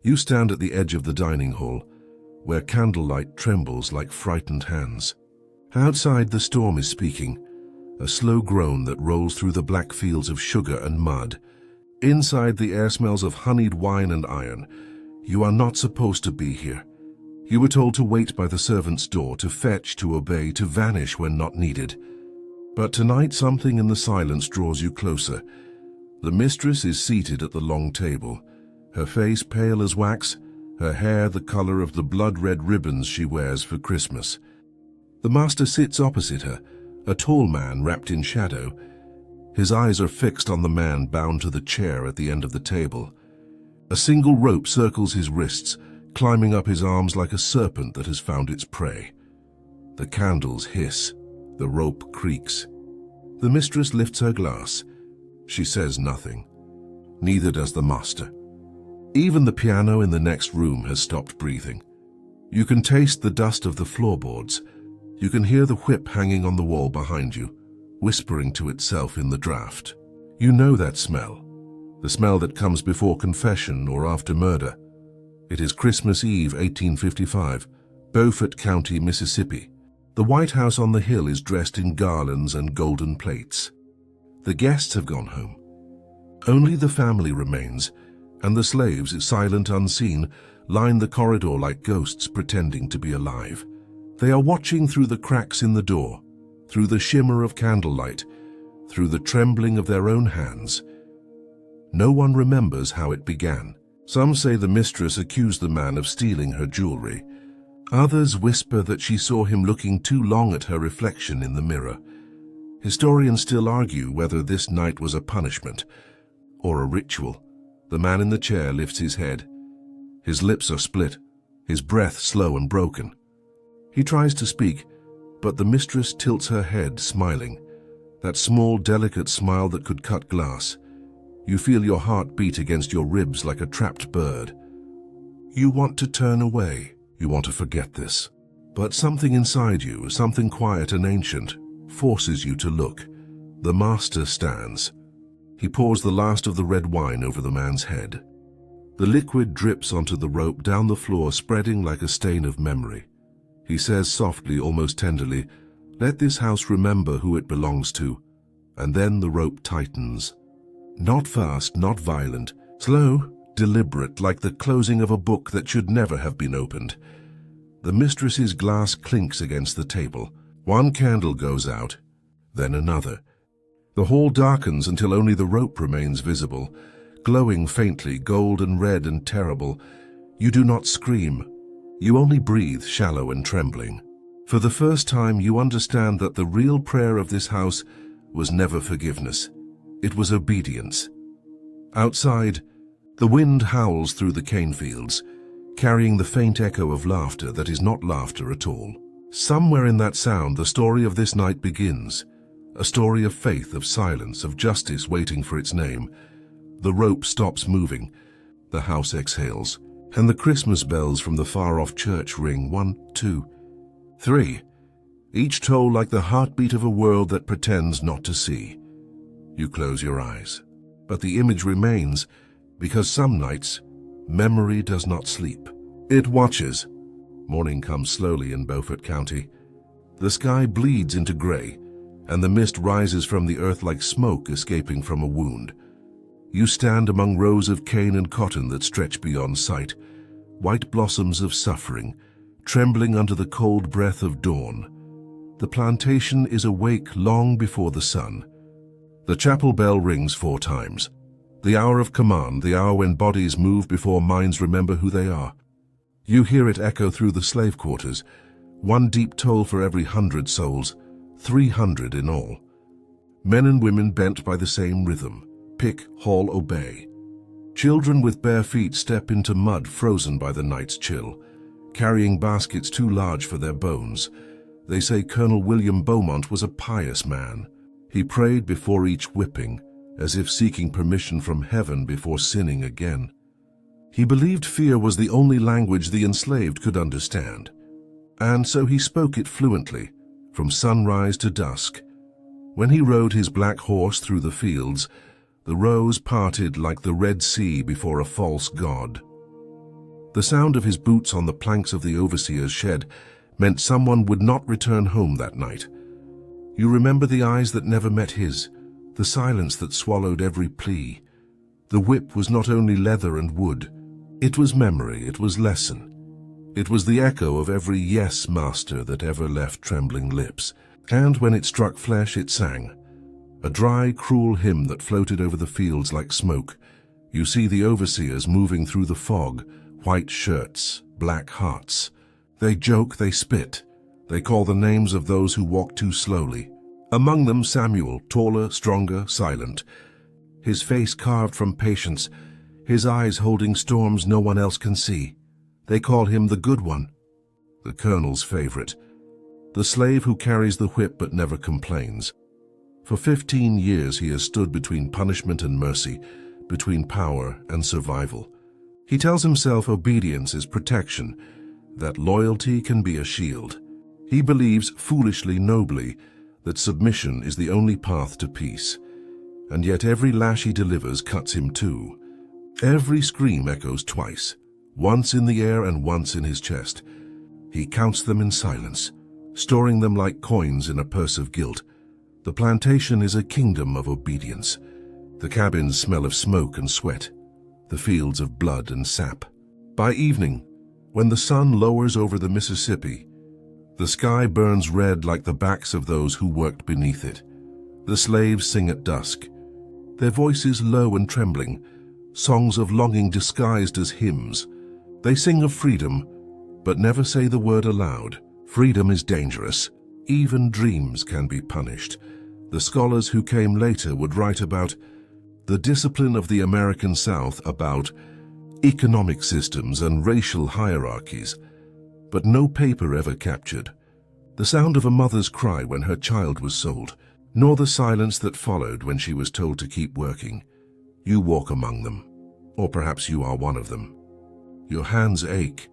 You stand at the edge of the dining hall, where candlelight trembles like frightened hands. Outside, the storm is speaking, a slow groan that rolls through the black fields of sugar and mud. Inside, the air smells of honeyed wine and iron. You are not supposed to be here. You were told to wait by the servant's door, to fetch, to obey, to vanish when not needed. But tonight something in the silence draws you closer. The mistress is seated at the long table, her face pale as wax, her hair the color of the blood-red ribbons she wears for Christmas. The master sits opposite her, a tall man wrapped in shadow. His eyes are fixed on the man bound to the chair at the end of the table. A single rope circles his wrists, climbing up his arms like a serpent that has found its prey. The candles hiss, the rope creaks. The mistress lifts her glass. She says nothing. Neither does the master. Even the piano in the next room has stopped breathing. You can taste the dust of the floorboards. You can hear the whip hanging on the wall behind you, whispering to itself in the draught. You know that smell, the smell that comes before confession or after murder. It is Christmas Eve, 1855, Beaufort County, Mississippi. The White House on the hill is dressed in garlands and golden plates. The guests have gone home. Only the family remains, and the slaves, silent, unseen, line the corridor like ghosts pretending to be alive. They are watching through the cracks in the door, through the shimmer of candlelight, through the trembling of their own hands. No one remembers how it began. Some say the mistress accused the man of stealing her jewelry. Others whisper that she saw him looking too long at her reflection in the mirror. Historians still argue whether this night was a punishment or a ritual. The man in the chair lifts his head. His lips are split, his breath slow and broken. He tries to speak, but the mistress tilts her head, smiling. That small, delicate smile that could cut glass. You feel your heart beat against your ribs like a trapped bird. You want to turn away. You want to forget this. But something inside you, something quiet and ancient, forces you to look. The master stands. He pours the last of the red wine over the man's head. The liquid drips onto the rope down the floor, spreading like a stain of memory. He says softly, almost tenderly, "Let this house remember who it belongs to." And then the rope tightens. Not fast, not violent, slow, deliberate, like the closing of a book that should never have been opened. The mistress's glass clinks against the table. One candle goes out, then another. The hall darkens until only the rope remains visible, glowing faintly, gold and red and terrible. You do not scream. You only breathe, shallow and trembling. For the first time, you understand that the real prayer of this house was never forgiveness. It was obedience. Outside, the wind howls through the cane fields, carrying the faint echo of laughter that is not laughter at all. Somewhere in that sound, the story of this night begins. A story of faith, of silence, of justice waiting for its name. The rope stops moving. The house exhales. And the Christmas bells from the far-off church ring 1, 2, 3, each toll like the heartbeat of a world that pretends not to see. You close your eyes, but the image remains, because some nights, memory does not sleep. It watches. Morning comes slowly in Beaufort County. The sky bleeds into gray, and the mist rises from the earth like smoke escaping from a wound. You stand among rows of cane and cotton that stretch beyond sight, white blossoms of suffering, trembling under the cold breath of dawn. The plantation is awake long before the sun. The chapel bell rings 4 times. The hour of command, the hour when bodies move before minds remember who they are. You hear it echo through the slave quarters, one deep toll for every 100 souls, 300 in all. Men and women bent by the same rhythm. Pick, haul, obey. Children with bare feet step into mud frozen by the night's chill, carrying baskets too large for their bones. They say Colonel William Beaumont was a pious man. He prayed before each whipping, as if seeking permission from heaven before sinning again. He believed fear was the only language the enslaved could understand, and so he spoke it fluently, from sunrise to dusk. When he rode his black horse through the fields, the rows parted like the Red Sea before a false god. The sound of his boots on the planks of the overseer's shed meant someone would not return home that night. You remember the eyes that never met his, the silence that swallowed every plea. The whip was not only leather and wood. It was memory, it was lesson. It was the echo of every yes, master, that ever left trembling lips. And when it struck flesh, it sang. A dry, cruel hymn that floated over the fields like smoke. You see the overseers moving through the fog, white shirts, black hearts. They joke, they spit. They call the names of those who walk too slowly. Among them Samuel, taller, stronger, silent. His face carved from patience, his eyes holding storms no one else can see. They call him the good one, the colonel's favorite, the slave who carries the whip but never complains. For 15 years he has stood between punishment and mercy, between power and survival. He tells himself obedience is protection, that loyalty can be a shield. He believes, foolishly, nobly, that submission is the only path to peace. And yet every lash he delivers cuts him too. Every scream echoes twice, once in the air and once in his chest. He counts them in silence, storing them like coins in a purse of guilt. The plantation is a kingdom of obedience. The cabins smell of smoke and sweat, the fields of blood and sap. By evening, when the sun lowers over the Mississippi, the sky burns red like the backs of those who worked beneath it. The slaves sing at dusk, their voices low and trembling, songs of longing disguised as hymns. They sing of freedom, but never say the word aloud. Freedom is dangerous. Even dreams can be punished. The scholars who came later would write about the discipline of the American South, about economic systems and racial hierarchies, but no paper ever captured the sound of a mother's cry when her child was sold, nor the silence that followed when she was told to keep working. You walk among them, or perhaps you are one of them. Your hands ache,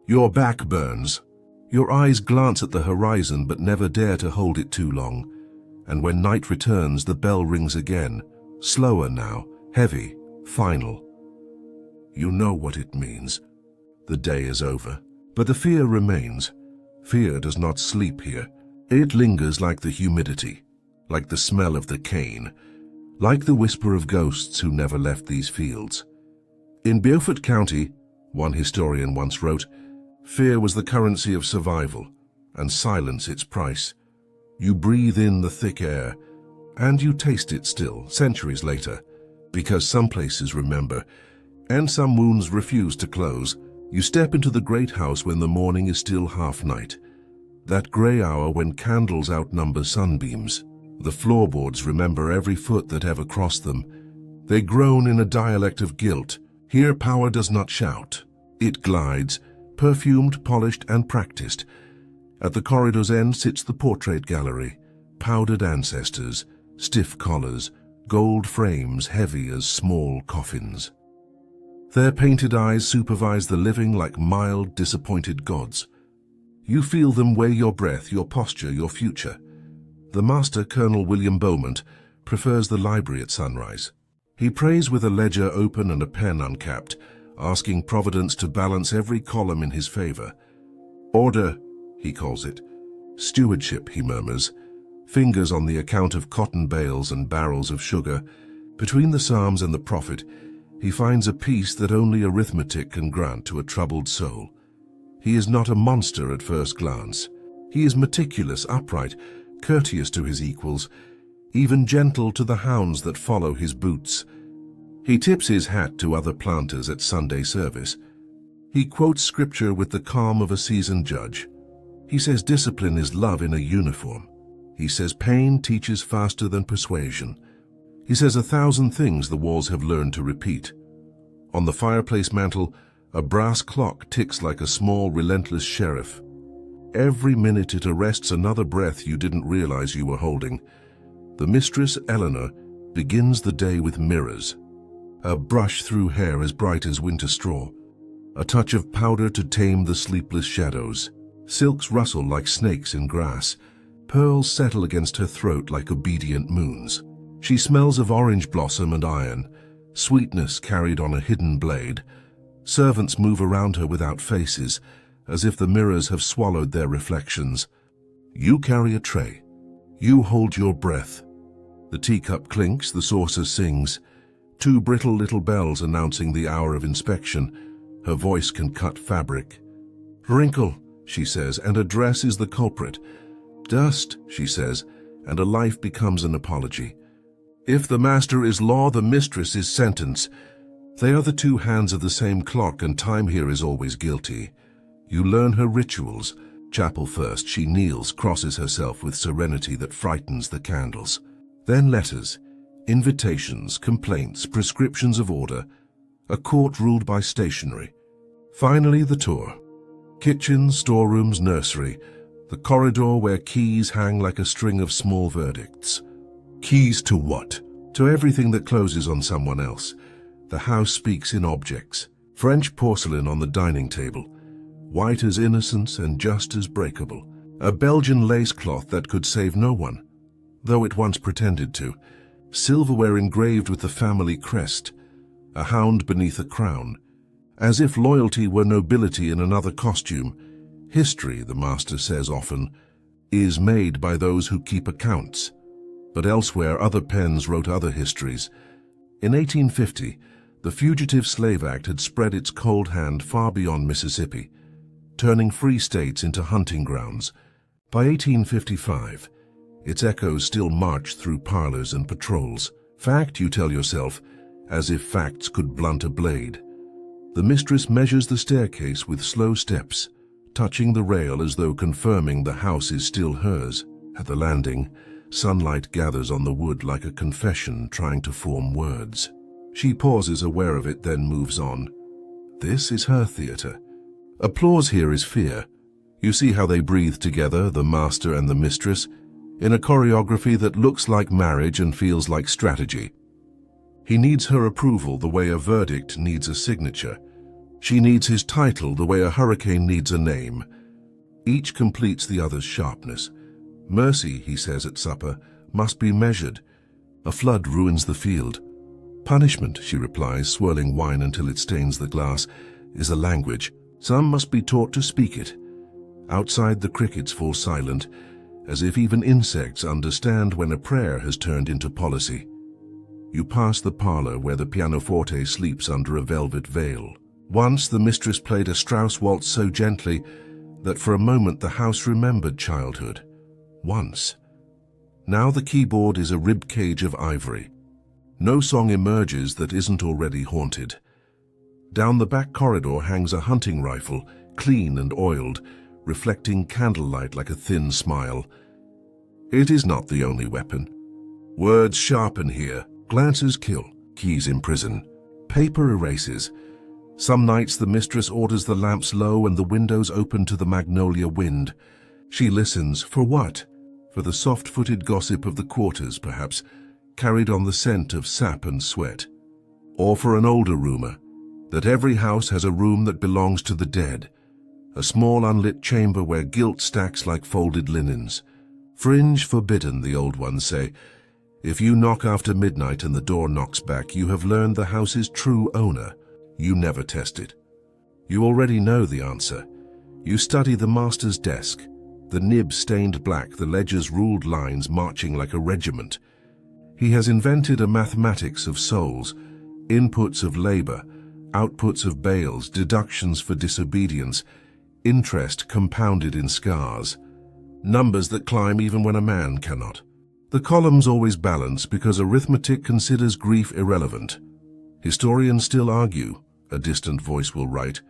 your back burns, your eyes glance at the horizon but never dare to hold it too long. And when night returns, the bell rings again, slower now, heavy, final. You know what it means. The day is over. But the fear remains. Fear does not sleep here. It lingers like the humidity, like the smell of the cane, like the whisper of ghosts who never left these fields. In Beaufort County, one historian once wrote, fear was the currency of survival, and silence its price. You breathe in the thick air, and you taste it still, centuries later, because some places remember, and some wounds refuse to close. You step into the great house when the morning is still half night, that grey hour when candles outnumber sunbeams. The floorboards remember every foot that ever crossed them. They groan in a dialect of guilt. Here power does not shout. It glides, perfumed, polished, and practiced. At the corridor's end sits the portrait gallery, powdered ancestors, stiff collars, gold frames heavy as small coffins. Their painted eyes supervise the living like mild, disappointed gods. You feel them weigh your breath, your posture, your future. The master, Colonel William Beaumont, prefers the library at sunrise. He prays with a ledger open and a pen uncapped, asking Providence to balance every column in his favor. Order, he calls it. Stewardship, he murmurs, fingers on the account of cotton bales and barrels of sugar. Between the Psalms and the Prophet, he finds a peace that only arithmetic can grant to a troubled soul. He is not a monster at first glance. He is meticulous, upright, courteous to his equals, even gentle to the hounds that follow his boots. He tips his hat to other planters at Sunday service. He quotes scripture with the calm of a seasoned judge. He says discipline is love in a uniform. He says pain teaches faster than persuasion. He says 1,000 things the walls have learned to repeat. On the fireplace mantel, a brass clock ticks like a small, relentless sheriff. Every minute it arrests another breath you didn't realize you were holding. The mistress, Eleanor, begins the day with mirrors. A brush through hair as bright as winter straw. A touch of powder to tame the sleepless shadows. Silks rustle like snakes in grass. Pearls settle against her throat like obedient moons. She smells of orange blossom and iron, sweetness carried on a hidden blade. Servants move around her without faces, as if the mirrors have swallowed their reflections. You carry a tray. You hold your breath. The teacup clinks, the saucer sings. 2 brittle little bells announcing the hour of inspection. Her voice can cut fabric. Wrinkle, she says, and a dress is the culprit. Dust, she says, and a life becomes an apology. If the master is law, the mistress is sentence. They are the 2 hands of the same clock, and time here is always guilty. You learn her rituals. Chapel first, she kneels, crosses herself with serenity that frightens the candles. Then letters, invitations, complaints, prescriptions of order, a court ruled by stationery. Finally, the tour. Kitchen, storerooms, nursery, the corridor where keys hang like a string of small verdicts. Keys to what? To everything that closes on someone else. The house speaks in objects. French porcelain on the dining table, white as innocence and just as breakable. A Belgian lace cloth that could save no one, though it once pretended to. Silverware engraved with the family crest, a hound beneath a crown. As if loyalty were nobility in another costume. History, the master says often, is made by those who keep accounts. But elsewhere, other pens wrote other histories. In 1850, the Fugitive Slave Act had spread its cold hand far beyond Mississippi, turning free states into hunting grounds. By 1855, its echoes still marched through parlors and patrols. Fact, you tell yourself, as if facts could blunt a blade. The mistress measures the staircase with slow steps, touching the rail as though confirming the house is still hers. At the landing, sunlight gathers on the wood like a confession trying to form words. She pauses, aware of it, then moves on. This is her theater. Applause here is fear. You see how they breathe together, the master and the mistress, in a choreography that looks like marriage and feels like strategy. He needs her approval the way a verdict needs a signature. She needs his title the way a hurricane needs a name. Each completes the other's sharpness. Mercy, he says at supper, must be measured. A flood ruins the field. Punishment, she replies, swirling wine until it stains the glass, is a language. Some must be taught to speak it. Outside, the crickets fall silent, as if even insects understand when a prayer has turned into policy. You pass the parlor where the pianoforte sleeps under a velvet veil. Once the mistress played a Strauss waltz so gently that for a moment the house remembered childhood. Once. Now the keyboard is a rib cage of ivory. No song emerges that isn't already haunted. Down the back corridor hangs a hunting rifle, clean and oiled, reflecting candlelight like a thin smile. It is not the only weapon. Words sharpen here, glances kill, keys imprison, paper erases. Some nights the mistress orders the lamps low and the windows open to the magnolia wind. She listens, for what? For the soft-footed gossip of the quarters, perhaps, carried on the scent of sap and sweat. Or for an older rumor, that every house has a room that belongs to the dead, a small unlit chamber where guilt stacks like folded linens. Fringe forbidden, the old ones say. If you knock after midnight and the door knocks back, you have learned the house's true owner. You never test it. You already know the answer. You study the master's desk, the nib stained black, the ledger's ruled lines marching like a regiment. He has invented a mathematics of souls, inputs of labor, outputs of bales, deductions for disobedience, interest compounded in scars, numbers that climb even when a man cannot. The columns always balance because arithmetic considers grief irrelevant. Historians still argue, a distant voice will write,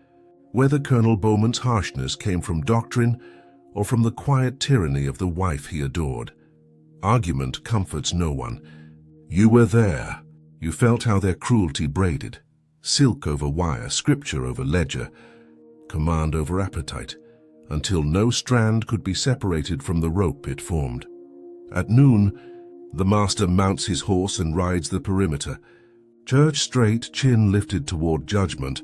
whether Colonel Beaumont's harshness came from doctrine or from the quiet tyranny of the wife he adored. Argument comforts no one. You were there. You felt how their cruelty braided. Silk over wire, scripture over ledger, command over appetite, until no strand could be separated from the rope it formed. At noon, the master mounts his horse and rides the perimeter. Church straight, chin lifted toward judgment,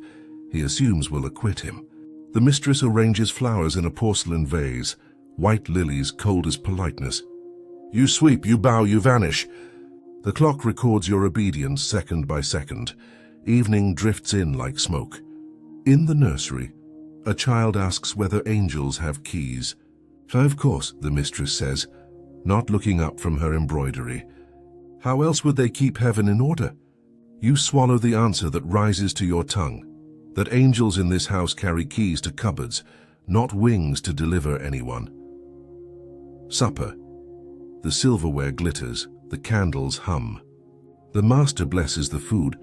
he assumes will acquit him. The mistress arranges flowers in a porcelain vase, white lilies cold as politeness. You sweep, you bow, you vanish. The clock records your obedience second by second. Evening drifts in like smoke. In the nursery, a child asks whether angels have keys. Of course, the mistress says, not looking up from her embroidery. How else would they keep heaven in order? You swallow the answer that rises to your tongue, that angels in this house carry keys to cupboards, not wings to deliver anyone. Supper. The silverware glitters, the candles hum. The master blesses the food,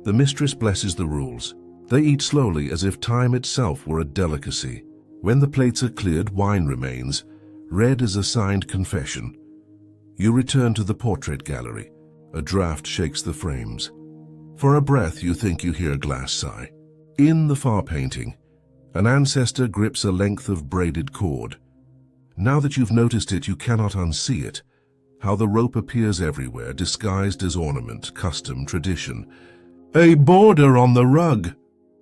the mistress blesses the rules. They eat slowly as if time itself were a delicacy. When the plates are cleared, wine remains, red as a signed confession. You return to the portrait gallery. A draught shakes the frames. For a breath you think you hear glass sigh. In the far painting, an ancestor grips a length of braided cord. Now that you've noticed it, you cannot unsee it. How the rope appears everywhere, disguised as ornament, custom, tradition. A border on the rug,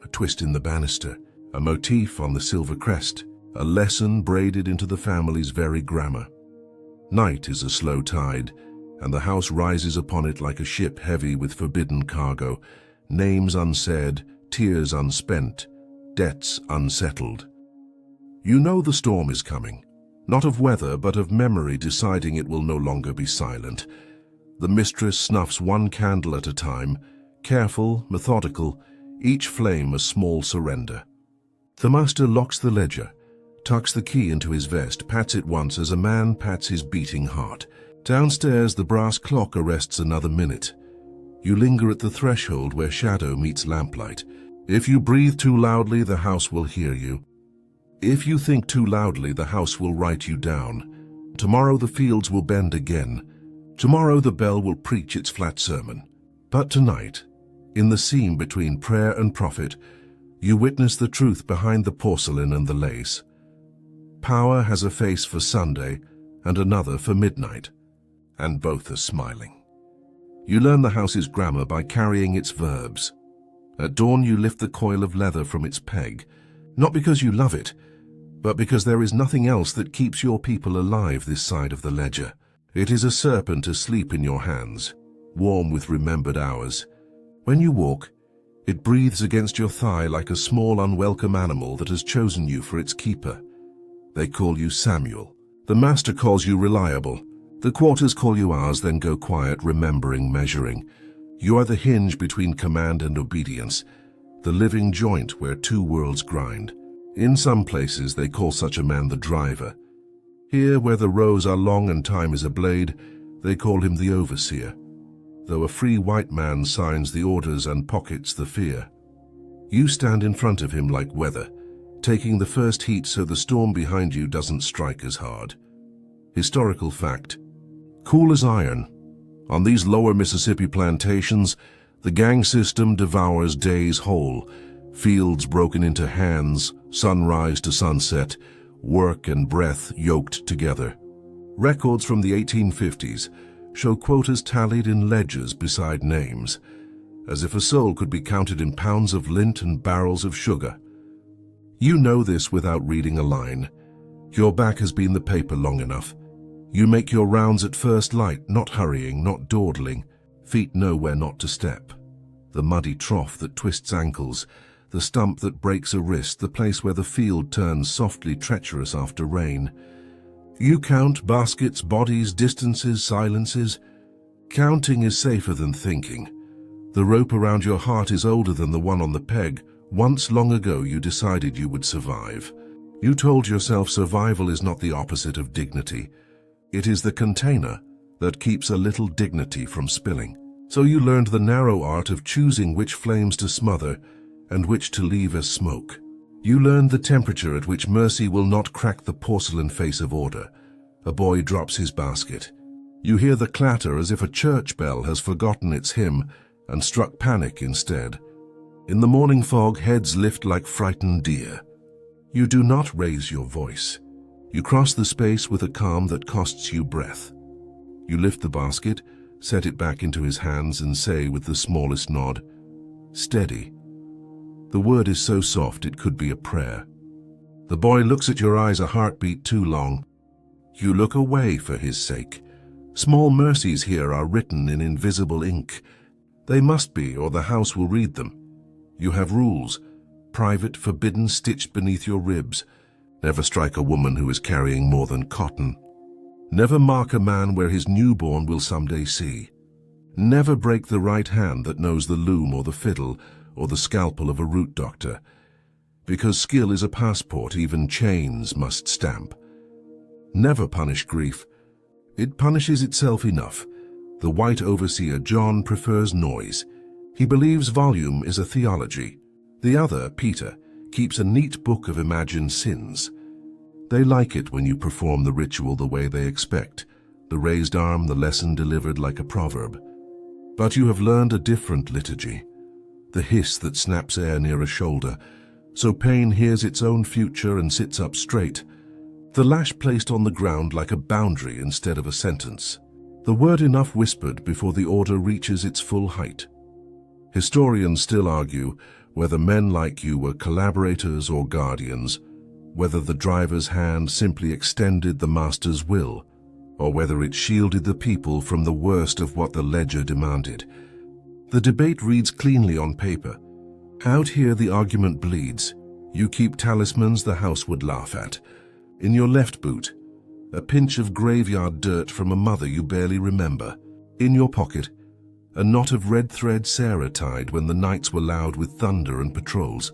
a twist in the banister, a motif on the silver crest, a lesson braided into the family's very grammar. Night is a slow tide, and the house rises upon it like a ship heavy with forbidden cargo, names unsaid, tears unspent, debts unsettled. You know the storm is coming, not of weather but of memory deciding it will no longer be silent. The mistress snuffs one candle at a time, careful, methodical, each flame a small surrender. The master locks the ledger, tucks the key into his vest, pats it once as a man pats his beating heart. Downstairs the brass clock arrests another minute. You linger at the threshold where shadow meets lamplight. If you breathe too loudly, the house will hear you. If you think too loudly, the house will write you down. Tomorrow the fields will bend again. Tomorrow the bell will preach its flat sermon. But tonight, in the seam between prayer and prophet, you witness the truth behind the porcelain and the lace. Power has a face for Sunday and another for midnight, and both are smiling. You learn the house's grammar by carrying its verbs. At dawn you lift the coil of leather from its peg, not because you love it, but because there is nothing else that keeps your people alive this side of the ledger. It is a serpent asleep in your hands, warm with remembered hours. When you walk, it breathes against your thigh like a small unwelcome animal that has chosen you for its keeper. They call you Samuel. The master calls you reliable. The quarters call you ours, then go quiet, remembering, measuring. You are the hinge between command and obedience, the living joint where two worlds grind. In some places they call such a man the driver. Here, where the rows are long and time is a blade, they call him the overseer, though a free white man signs the orders and pockets the fear. You stand in front of him like weather, taking the first heat so the storm behind you doesn't strike as hard. Historical fact: cool as iron. On these lower Mississippi plantations, the gang system devours days whole, fields broken into hands, sunrise to sunset, work and breath yoked together. Records from the 1850s show quotas tallied in ledgers beside names, as if a soul could be counted in pounds of lint and barrels of sugar. You know this without reading a line. Your back has been the paper long enough. You make your rounds at first light, not hurrying, not dawdling. Feet know where not to step. The muddy trough that twists ankles, the stump that breaks a wrist, the place where the field turns softly treacherous after rain. You count baskets, bodies, distances, silences. Counting is safer than thinking. The rope around your heart is older than the one on the peg. Once long ago you decided you would survive. You told yourself survival is not the opposite of dignity. It is the container that keeps a little dignity from spilling. So you learned the narrow art of choosing which flames to smother and which to leave as smoke. You learned the temperature at which mercy will not crack the porcelain face of order. A boy drops his basket. You hear the clatter as if a church bell has forgotten its hymn and struck panic instead. In the morning fog, heads lift like frightened deer. You do not raise your voice. You cross the space with a calm that costs you breath. You lift the basket, set it back into his hands, and say with the smallest nod, "Steady." The word is so soft it could be a prayer. The boy looks at your eyes a heartbeat too long. You look away for his sake. Small mercies here are written in invisible ink. They must be, or the house will read them. You have rules, private, forbidden stitched beneath your ribs. Never strike a woman who is carrying more than cotton. Never mark a man where his newborn will someday see. Never break the right hand that knows the loom or the fiddle or the scalpel of a root doctor. Because skill is a passport, even chains must stamp. Never punish grief. It punishes itself enough. The white overseer John prefers noise. He believes volume is a theology. The other, Peter, keeps a neat book of imagined sins. They like it when you perform the ritual the way they expect, the raised arm, the lesson delivered like a proverb. But you have learned a different liturgy, the hiss that snaps air near a shoulder, so pain hears its own future and sits up straight, the lash placed on the ground like a boundary instead of a sentence, the word enough whispered before the order reaches its full height. Historians still argue whether men like you were collaborators or guardians, whether the driver's hand simply extended the master's will, or whether it shielded the people from the worst of what the ledger demanded. The debate reads cleanly on paper. Out here the argument bleeds. You keep talismans the house would laugh at. In your left boot, a pinch of graveyard dirt from a mother you barely remember. In your pocket, a knot of red thread Sarah tied when the nights were loud with thunder and patrols.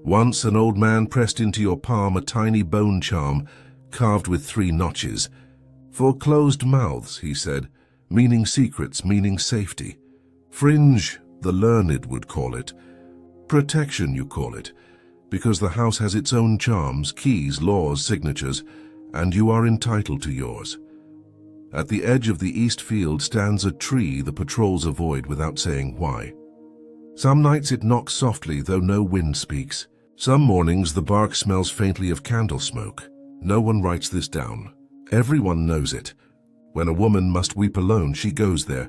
Once an old man pressed into your palm a tiny bone charm carved with 3 notches. For closed mouths, he said, meaning secrets, meaning safety. Fringe, the learned would call it. Protection, you call it, because the house has its own charms, keys, laws, signatures, and you are entitled to yours. At the edge of the east field stands a tree the patrols avoid without saying why. Some nights it knocks softly, though no wind speaks. Some mornings the bark smells faintly of candle smoke. No one writes this down. Everyone knows it. When a woman must weep alone, she goes there.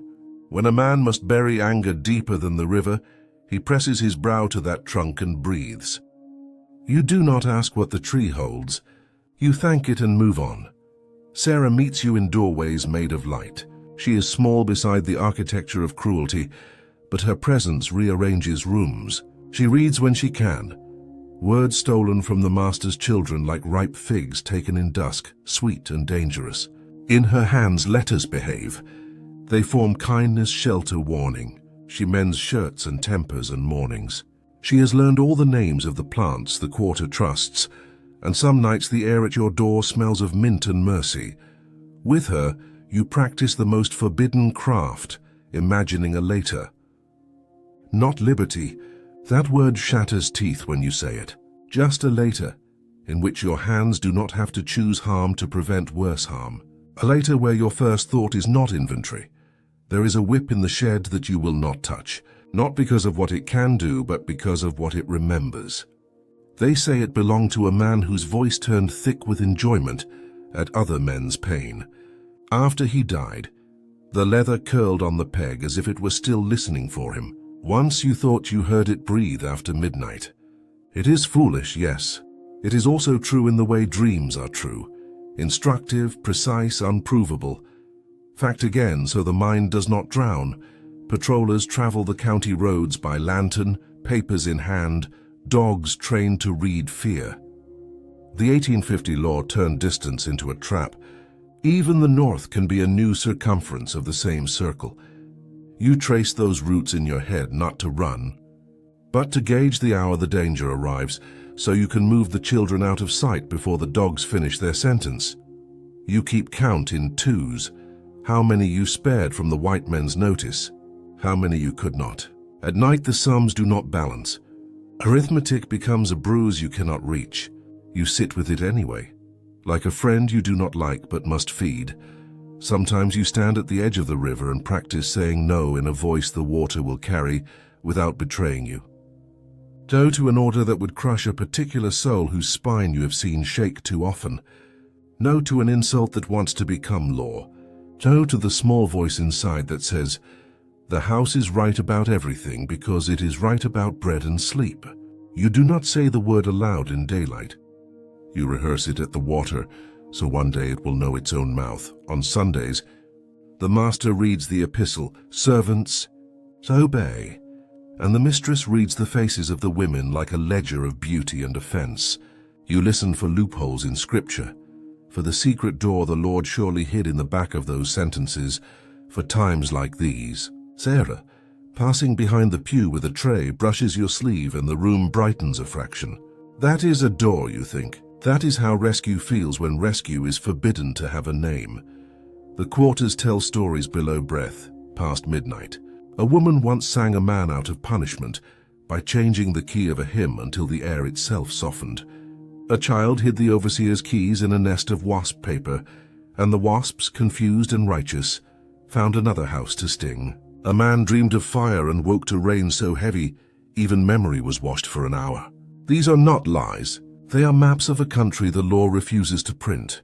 When a man must bury anger deeper than the river, he presses his brow to that trunk and breathes. You do not ask what the tree holds. You thank it and move on. Sarah meets you in doorways made of light. She is small beside the architecture of cruelty, but her presence rearranges rooms. She reads when she can. Words stolen from the master's children like ripe figs taken in dusk, sweet and dangerous. In her hands letters behave. They form kindness, shelter, warning. She mends shirts and tempers and mornings. She has learned all the names of the plants the quarter trusts, and some nights the air at your door smells of mint and mercy. With her, you practice the most forbidden craft, imagining a later. Not liberty. That word shatters teeth when you say it. Just a later, in which your hands do not have to choose harm to prevent worse harm. A later where your first thought is not inventory. There is a whip in the shed that you will not touch, not because of what it can do, but because of what it remembers. They say it belonged to a man whose voice turned thick with enjoyment at other men's pain. After he died, the leather curled on the peg as if it were still listening for him. Once you thought you heard it breathe after midnight. It is foolish, yes. It is also true in the way dreams are true. Instructive, precise, unprovable. Fact again, so the mind does not drown. Patrollers travel the county roads by lantern, papers in hand, dogs trained to read fear. The 1850 law turned distance into a trap. Even the north can be a new circumference of the same circle. You trace those routes in your head not to run, but to gauge the hour the danger arrives, so you can move the children out of sight before the dogs finish their sentence. You keep count in twos, how many you spared from the white men's notice, how many you could not. At night the sums do not balance. Arithmetic becomes a bruise you cannot reach. You sit with it anyway, like a friend you do not like but must feed. Sometimes you stand at the edge of the river and practice saying no in a voice the water will carry without betraying you. No to an order that would crush a particular soul whose spine you have seen shake too often. No to an insult that wants to become law. No to the small voice inside that says, the house is right about everything because it is right about bread and sleep. You do not say the word aloud in daylight. You rehearse it at the water, so one day it will know its own mouth. On Sundays, the master reads the epistle, servants, obey. and the mistress reads the faces of the women like a ledger of beauty and offense. You listen for loopholes in scripture, for the secret door the Lord surely hid in the back of those sentences, for times like these. Sarah, passing behind the pew with a tray, brushes your sleeve and the room brightens a fraction. That is a door, you think. That is how rescue feels when rescue is forbidden to have a name. The quarters tell stories below breath, past midnight. A woman once sang a man out of punishment by changing the key of a hymn until the air itself softened. A child hid the overseer's keys in a nest of wasp paper, and the wasps, confused and righteous, found another house to sting. A man dreamed of fire and woke to rain so heavy, even memory was washed for an hour. These are not lies. They are maps of a country the law refuses to print.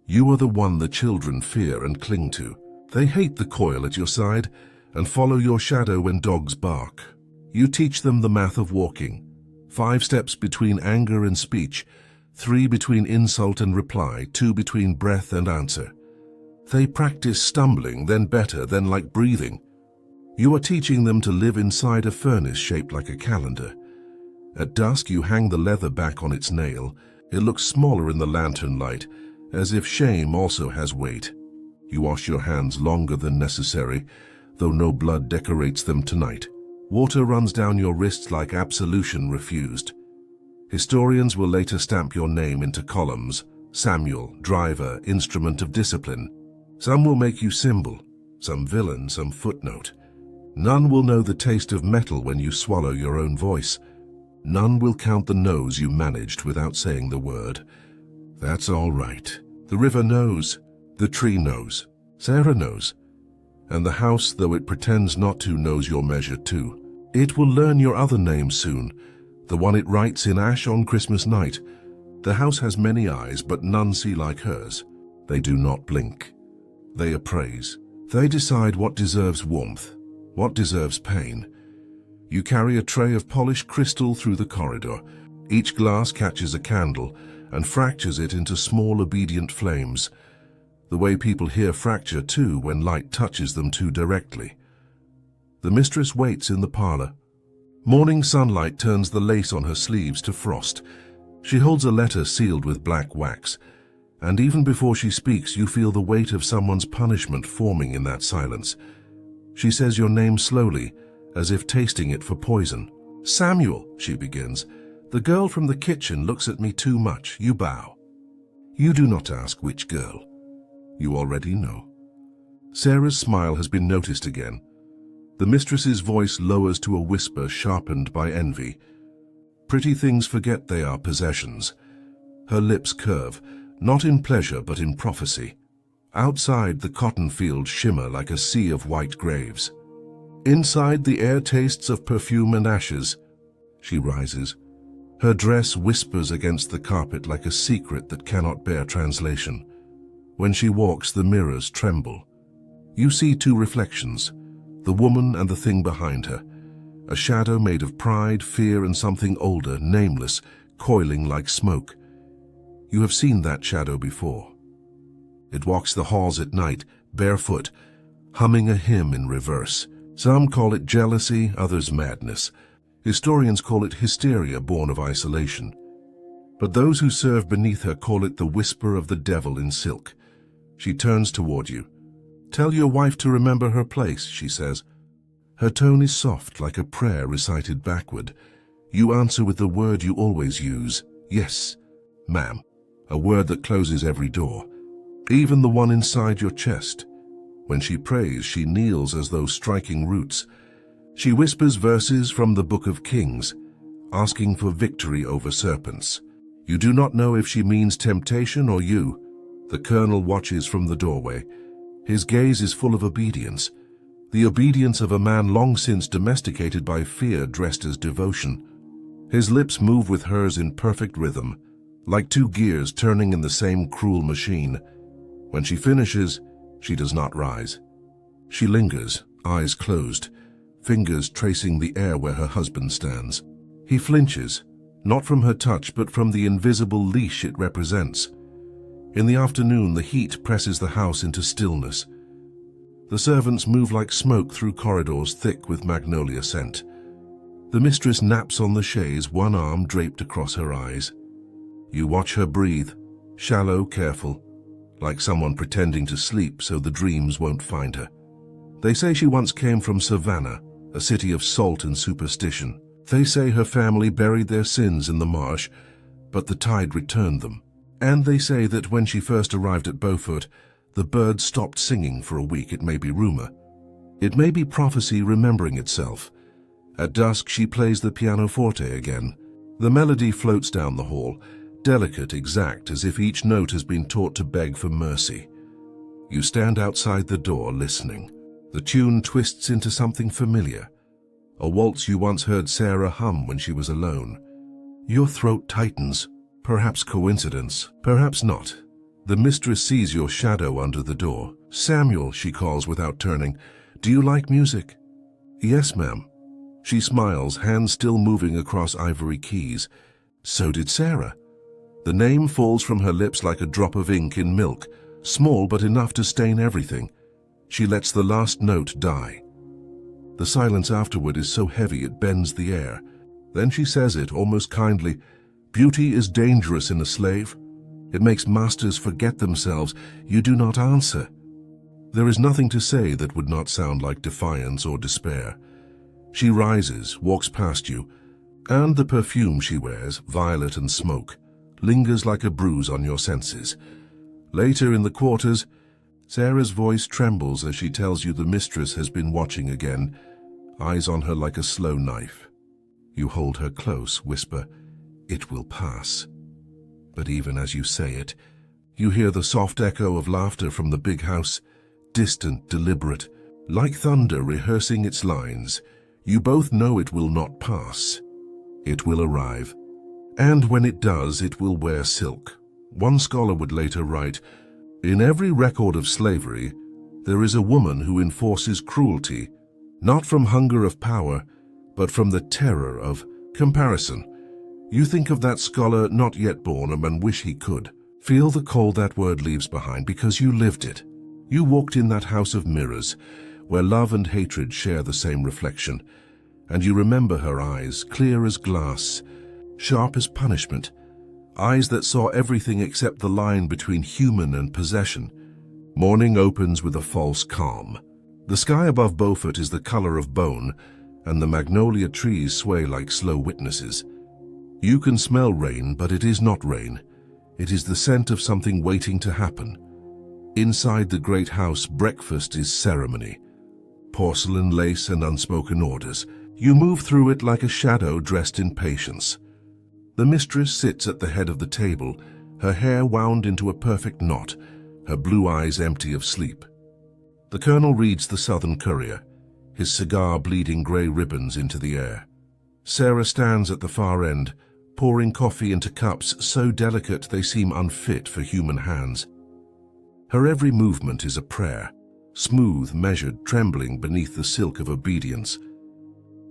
You are the one the children fear and cling to. They hate the coil at your side and follow your shadow when dogs bark. You teach them the math of walking. 5 steps between anger and speech, 3 between insult and reply, 2 between breath and answer. They practice stumbling, then better, then like breathing. You are teaching them to live inside a furnace shaped like a calendar. At dusk you hang the leather back on its nail. It looks smaller in the lantern light, as if shame also has weight. You wash your hands longer than necessary, though no blood decorates them tonight. Water runs down your wrists like absolution refused. Historians will later stamp your name into columns: Samuel, driver, instrument of discipline. Some will make you symbol, some villain, some footnote. None will know the taste of metal when you swallow your own voice. None will count the no's you managed without saying the word. That's all right. The river knows. The tree knows. Sarah knows. And the house, though it pretends not to, knows your measure too. It will learn your other name soon, the one it writes in ash on Christmas night. The house has many eyes, but none see like hers. They do not blink. They appraise. They decide what deserves warmth, what deserves pain. You carry a tray of polished crystal through the corridor. Each glass catches a candle and fractures it into small obedient flames. The way people hear fracture too when light touches them too directly. The mistress waits in the parlor. Morning sunlight turns the lace on her sleeves to frost. She holds a letter sealed with black wax, and even before she speaks you feel the weight of someone's punishment forming in that silence. She says your name slowly, as if tasting it for poison. "Samuel," she begins. "The girl from the kitchen looks at me too much." You bow. You do not ask which girl. You already know. Sarah's smile has been noticed again. The mistress's voice lowers to a whisper sharpened by envy. Pretty things forget they are possessions. Her lips curve, not in pleasure but in prophecy. Outside, the cotton fields shimmer like a sea of white graves. Inside, the air tastes of perfume and ashes. She rises. Her dress whispers against the carpet like a secret that cannot bear translation. When she walks, the mirrors tremble. You see 2 reflections, the woman and the thing behind her, a shadow made of pride, fear, and something older, nameless, coiling like smoke. You have seen that shadow before. It walks the halls at night, barefoot, humming a hymn in reverse. Some call it jealousy, others madness. Historians call it hysteria born of isolation. But those who serve beneath her call it the whisper of the devil in silk. She turns toward you. "Tell your wife to remember her place," she says. Her tone is soft, like a prayer recited backward. You answer with the word you always use: "Yes, ma'am," a word that closes every door, even the one inside your chest. When she prays, she kneels as though striking roots. She whispers verses from the Book of Kings, asking for victory over serpents. You do not know if she means temptation or you. The colonel watches from the doorway. His gaze is full of obedience, the obedience of a man long since domesticated by fear dressed as devotion. His lips move with hers in perfect rhythm, like 2 gears turning in the same cruel machine. When she finishes, she does not rise. She lingers, eyes closed, fingers tracing the air where her husband stands. He flinches, not from her touch but from the invisible leash it represents. In the afternoon, the heat presses the house into stillness. The servants move like smoke through corridors thick with magnolia scent. The mistress naps on the chaise, one arm draped across her eyes. You watch her breathe, shallow, careful, like someone pretending to sleep so the dreams won't find her. They say she once came from Savannah, a city of salt and superstition. They say her family buried their sins in the marsh, but the tide returned them. And they say that when she first arrived at Beaufort, the birds stopped singing for a week. It may be rumor. It may be prophecy remembering itself. At dusk, she plays the pianoforte again. The melody floats down the hall, delicate, exact, as if each note has been taught to beg for mercy. You stand outside the door, listening. The tune twists into something familiar, a waltz you once heard Sarah hum when she was alone. Your throat tightens. Perhaps coincidence, perhaps not. The mistress sees your shadow under the door. "Samuel," she calls without turning. "Do you like music?" "Yes, ma'am." She smiles, hands still moving across ivory keys. So did Sarah. The name falls from her lips like a drop of ink in milk, small but enough to stain everything. She lets the last note die. The silence afterward is so heavy it bends the air. Then she says it, almost kindly. "Beauty is dangerous in a slave. It makes masters forget themselves. You do not answer." There is nothing to say that would not sound like defiance or despair. She rises, walks past you, and the perfume she wears, violet and smoke, lingers like a bruise on your senses. Later in the quarters, Sarah's voice trembles as she tells you the mistress has been watching again, eyes on her like a slow knife. You hold her close, whisper, "It will pass." But even as you say it, you hear the soft echo of laughter from the big house, distant, deliberate, like thunder rehearsing its lines. You both know it will not pass. It will arrive. And when it does, it will wear silk. One scholar would later write, "In every record of slavery, there is a woman who enforces cruelty, not from hunger of power, but from the terror of comparison." You think of that scholar not yet born and wish he could. Feel the cold that word leaves behind because you lived it. You walked in that house of mirrors, where love and hatred share the same reflection, and you remember her eyes, clear as glass, sharp as punishment, eyes that saw everything except the line between human and possession. Morning opens with a false calm. The sky above Beaufort is the color of bone, and the magnolia trees sway like slow witnesses. You can smell rain, but it is not rain. It is the scent of something waiting to happen. Inside the great house, breakfast is ceremony. Porcelain, lace, and unspoken orders. You move through it like a shadow dressed in patience. The mistress sits at the head of the table, her hair wound into a perfect knot, her blue eyes empty of sleep. The colonel reads the Southern Courier, his cigar bleeding grey ribbons into the air. Sarah stands at the far end, pouring coffee into cups so delicate they seem unfit for human hands. Her every movement is a prayer, smooth, measured, trembling beneath the silk of obedience.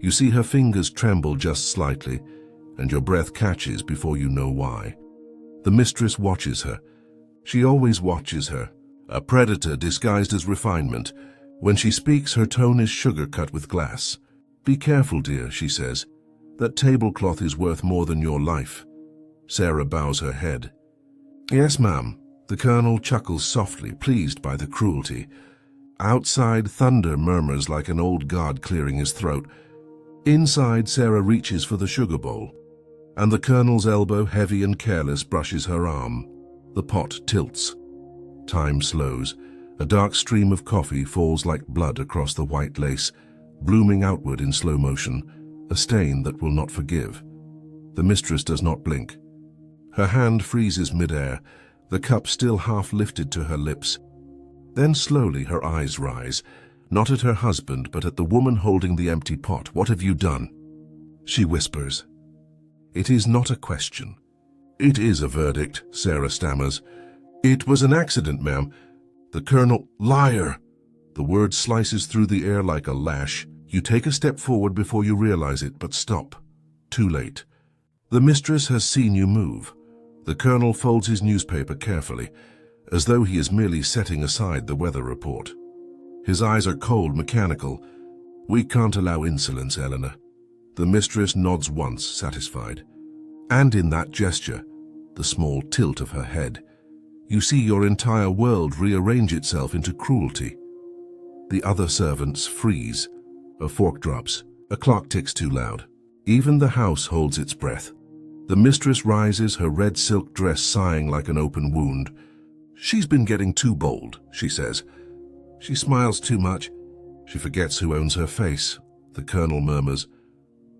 You see her fingers tremble just slightly, and your breath catches before you know why. The mistress watches her. She always watches her, a predator disguised as refinement. When she speaks, her tone is sugar-cut with glass. "Be careful, dear," she says. "That tablecloth is worth more than your life." Sarah bows her head. "Yes, ma'am." The colonel chuckles softly, pleased by the cruelty. Outside, thunder murmurs like an old god clearing his throat. Inside, Sarah reaches for the sugar bowl, and the colonel's elbow, heavy and careless, brushes her arm. The pot tilts. Time slows. A dark stream of coffee falls like blood across the white lace, blooming outward in slow motion, a stain that will not forgive. The mistress does not blink. Her hand freezes mid-air, the cup still half lifted to her lips. Then slowly her eyes rise, not at her husband, but at the woman holding the empty pot. "What have you done?" She whispers. It is not a question. "It is a verdict," Sarah stammers. "It was an accident, ma'am." The colonel, "Liar!" The word slices through the air like a lash. You take a step forward before you realize it, but stop. Too late. The mistress has seen you move. The colonel folds his newspaper carefully, as though he is merely setting aside the weather report. His eyes are cold, mechanical. "We can't allow insolence, Eleanor. The mistress nods once, satisfied. And in that gesture, the small tilt of her head, you see your entire world rearrange itself into cruelty. The other servants freeze. A fork drops. A clock ticks too loud. Even the house holds its breath. The mistress rises, her red silk dress sighing like an open wound. She's been getting too bold, she says. She smiles too much. She forgets who owns her face. The colonel murmurs,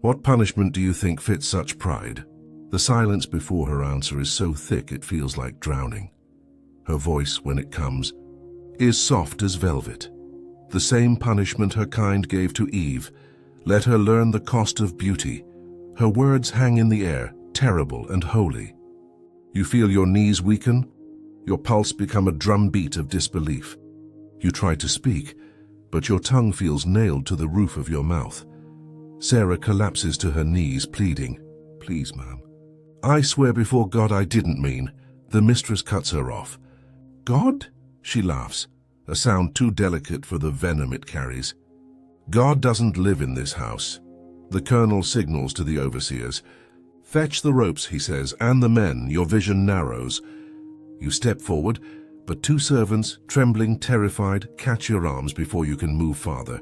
"What punishment do you think fits such pride?" The silence before her answer is so thick it feels like drowning. Her voice, when it comes, is soft as velvet. The same punishment her kind gave to Eve. Let her learn the cost of beauty. Her words hang in the air, terrible and holy. You feel your knees weaken, your pulse become a drumbeat of disbelief. You try to speak, but your tongue feels nailed to the roof of your mouth. Sarah collapses to her knees, pleading, "Please, ma'am." "I swear before God I didn't mean." The mistress cuts her off. "God?" She laughs, a sound too delicate for the venom it carries. "God doesn't live in this house." The colonel signals to the overseers. "Fetch the ropes," he says, "and the men. Your vision narrows." You step forward, but two servants, trembling, terrified, catch your arms before you can move farther.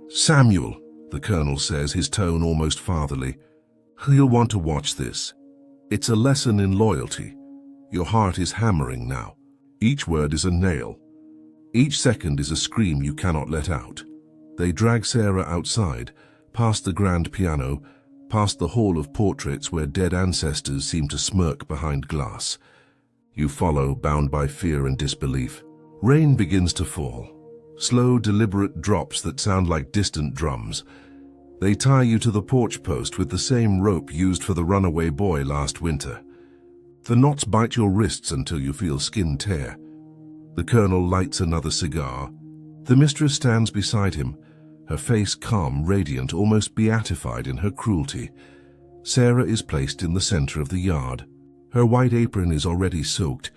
"Samuel," the colonel says, his tone almost fatherly, "you'll want to watch this. It's a lesson in loyalty. Your heart is hammering now. Each word is a nail. Each second is a scream you cannot let out." They drag Sarah outside, past the grand piano, past the hall of portraits where dead ancestors seem to smirk behind glass. You follow, bound by fear and disbelief. Rain begins to fall. Slow, deliberate drops that sound like distant drums. They tie you to the porch post with the same rope used for the runaway boy last winter. The knots bite your wrists until you feel skin tear. The colonel lights another cigar. The mistress stands beside him, her face calm, radiant, almost beatified in her cruelty. Sarah is placed in the center of the yard. Her white apron is already soaked,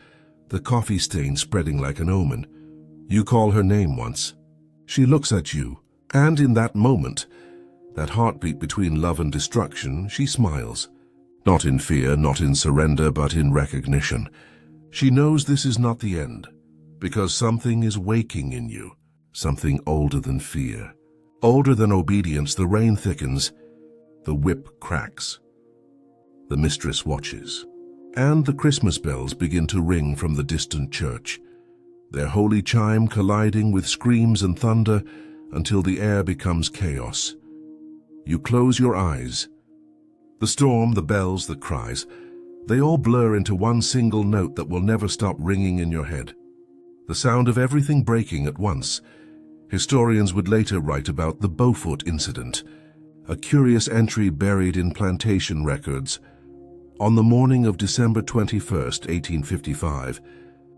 the coffee stain spreading like an omen. You call her name once. She looks at you, and in that moment, that heartbeat between love and destruction, she smiles. Not in fear, not in surrender, but in recognition. She knows this is not the end, because something is waking in you, something older than fear. Older than obedience. The rain thickens, the whip cracks. The mistress watches, and the Christmas bells begin to ring from the distant church, their holy chime colliding with screams and thunder until the air becomes chaos. You close your eyes. The storm, the bells, the cries, they all blur into one single note that will never stop ringing in your head. The sound of everything breaking at once. Historians would later write about the Beaufort incident, a curious entry buried in plantation records. On the morning of December 21st, 1855,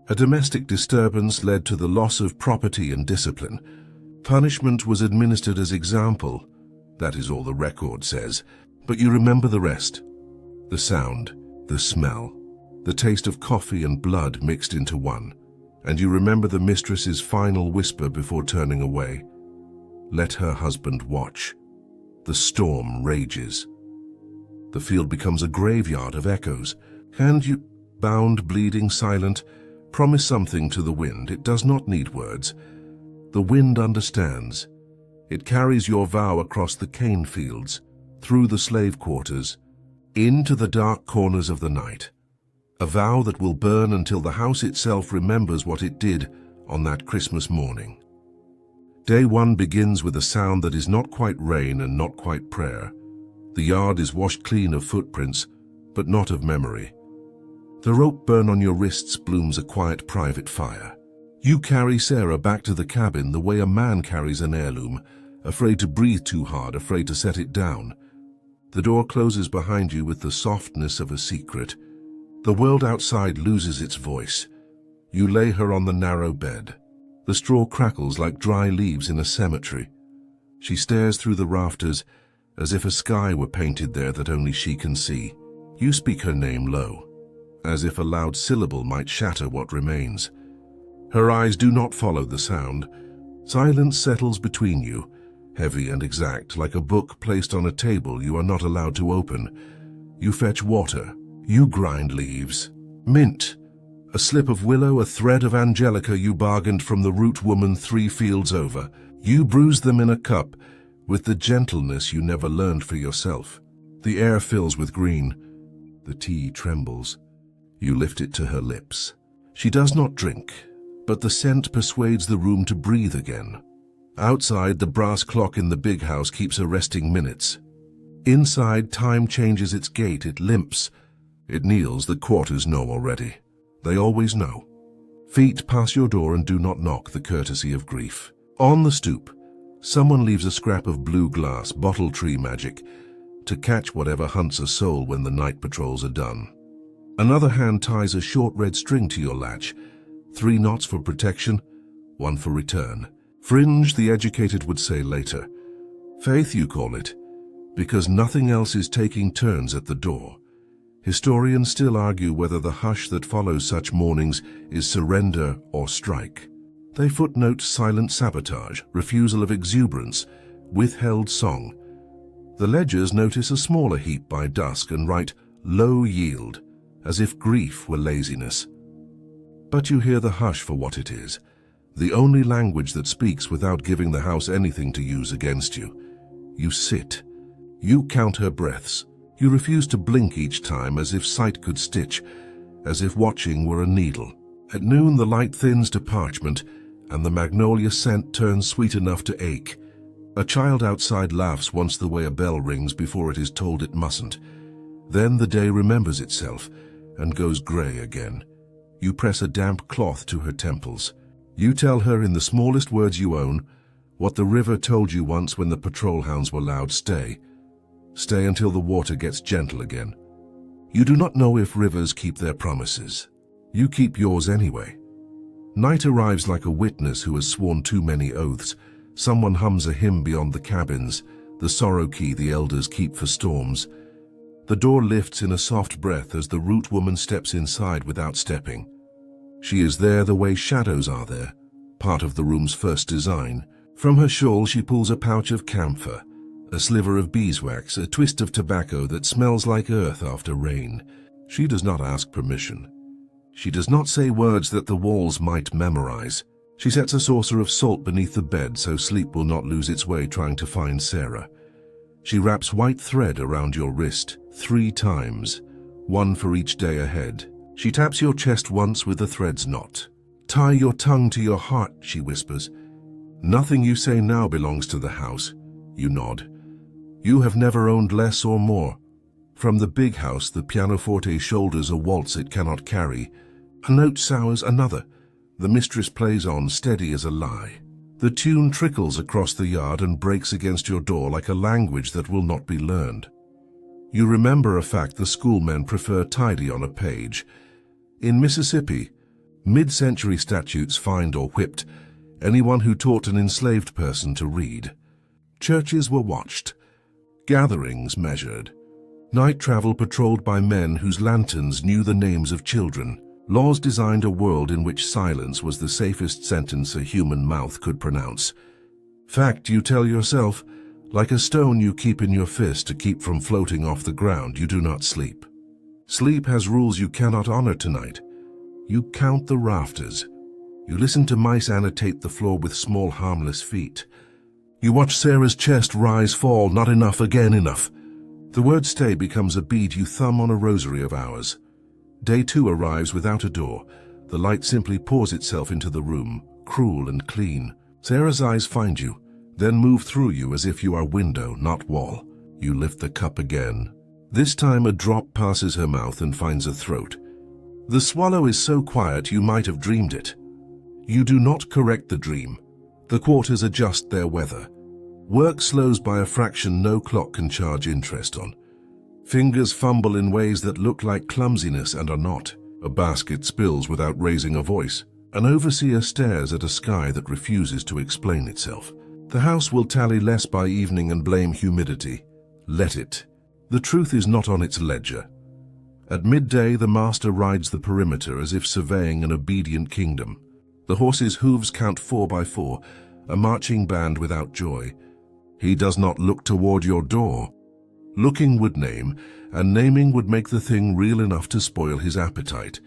a domestic disturbance led to the loss of property and discipline. Punishment was administered as example. That is all the record says. But you remember the rest. The sound, the smell, the taste of coffee and blood mixed into one. And you remember the mistress's final whisper before turning away. Let her husband watch. The storm rages. The field becomes a graveyard of echoes. And you, bound, bleeding, silent, promise something to the wind. It does not need words. The wind understands. It carries your vow across the cane fields, through the slave quarters, into the dark corners of the night. A vow that will burn until the house itself remembers what it did on that Christmas morning. Day one begins with a sound that is not quite rain and not quite prayer. The yard is washed clean of footprints, but not of memory. The rope burn on your wrists blooms a quiet private fire. You carry Sarah back to the cabin the way a man carries an heirloom, afraid to breathe too hard, afraid to set it down. The door closes behind you with the softness of a secret. The world outside loses its voice. You lay her on the narrow bed. The straw crackles like dry leaves in a cemetery. She stares through the rafters as if a sky were painted there that only she can see. You speak her name low, as if a loud syllable might shatter what remains. Her eyes do not follow the sound. Silence settles between you, heavy and exact, like a book placed on a table you are not allowed to open. You fetch water. You grind leaves. Mint. A slip of willow, a thread of angelica you bargained from the root woman 3 fields over. You bruise them in a cup with the gentleness you never learned for yourself. The air fills with green. The tea trembles. You lift it to her lips. She does not drink, but the scent persuades the room to breathe again. Outside, the brass clock in the big house keeps arresting minutes. Inside, time changes its gait, it limps. It kneels, the quarters know already. They always know. Feet pass your door and do not knock, the courtesy of grief. On the stoop, someone leaves a scrap of blue glass, bottle tree magic, to catch whatever hunts a soul when the night patrols are done. Another hand ties a short red string to your latch, 3 knots for protection, 1 for return. Fringe, the educated would say later. Faith, you call it, because nothing else is taking turns at the door. Historians still argue whether the hush that follows such mornings is surrender or strike. They footnote silent sabotage, refusal of exuberance, withheld song. The ledgers notice a smaller heap by dusk and write low yield, as if grief were laziness. But you hear the hush for what it is, the only language that speaks without giving the house anything to use against you. You sit. You count her breaths. You refuse to blink each time, as if sight could stitch, as if watching were a needle. At noon the light thins to parchment, and the magnolia scent turns sweet enough to ache. A child outside laughs once the way a bell rings before it is told it mustn't. Then the day remembers itself and goes grey again. You press a damp cloth to her temples. You tell her in the smallest words you own what the river told you once when the patrol hounds were loud: stay. Stay until the water gets gentle again. You do not know if rivers keep their promises. You keep yours anyway. Night arrives like a witness who has sworn too many oaths. Someone hums a hymn beyond the cabins, the sorrow key the elders keep for storms. The door lifts in a soft breath as the root woman steps inside without stepping. She is there the way shadows are there, part of the room's first design. From her shawl she pulls a pouch of camphor, a sliver of beeswax, a twist of tobacco that smells like earth after rain. She does not ask permission. She does not say words that the walls might memorize. She sets a saucer of salt beneath the bed so sleep will not lose its way trying to find Sarah. She wraps white thread around your wrist 3 times, 1 for each day ahead. She taps your chest once with the thread's knot. Tie your tongue to your heart, she whispers. Nothing you say now belongs to the house. You nod. You have never owned less or more. From the big house, the pianoforte shoulders a waltz it cannot carry. A note sours another. The mistress plays on, steady as a lie. The tune trickles across the yard and breaks against your door like a language that will not be learned. You remember a fact the schoolmen prefer tidy on a page. In Mississippi, mid-century statutes fined or whipped anyone who taught an enslaved person to read. Churches were watched. Gatherings measured. Night travel patrolled by men whose lanterns knew the names of children. Laws designed a world in which silence was the safest sentence a human mouth could pronounce. Fact, you tell yourself, like a stone you keep in your fist to keep from floating off the ground, you do not sleep. Sleep has rules you cannot honor tonight. You count the rafters. You listen to mice annotate the floor with small harmless feet. You watch Sarah's chest rise, fall, not enough, again enough. The word stay becomes a bead you thumb on a rosary of hours. Day 2 arrives without a door. The light simply pours itself into the room, cruel and clean. Sarah's eyes find you, then move through you as if you are window, not wall. You lift the cup again. This time a drop passes her mouth and finds a throat. The swallow is so quiet you might have dreamed it. You do not correct the dream. The quarters adjust their weather. Work slows by a fraction no clock can charge interest on. Fingers fumble in ways that look like clumsiness and are not. A basket spills without raising a voice. An overseer stares at a sky that refuses to explain itself. The house will tally less by evening and blame humidity. Let it. The truth is not on its ledger. At midday, the master rides the perimeter as if surveying an obedient kingdom. The horses' hooves count 4 by 4, a marching band without joy. He does not look toward your door. Looking would name, and naming would make the thing real enough to spoil his appetite.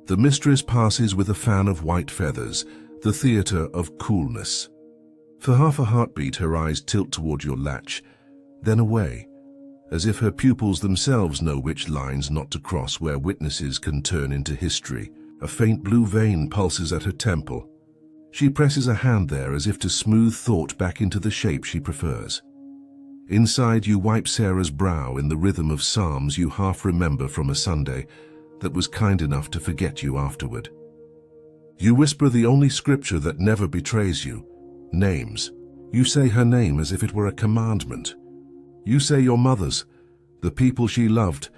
The mistress passes with a fan of white feathers, the theatre of coolness. For half a heartbeat her eyes tilt toward your latch, then away, as if her pupils themselves know which lines not to cross where witnesses can turn into history. A faint blue vein pulses at her temple. She presses a hand there as if to smooth thought back into the shape she prefers. Inside you wipe Sarah's brow in the rhythm of psalms you half remember from a Sunday that was kind enough to forget you afterward. You whisper the only scripture that never betrays you, names. You say her name as if it were a commandment. You say your mother's, the people she loved,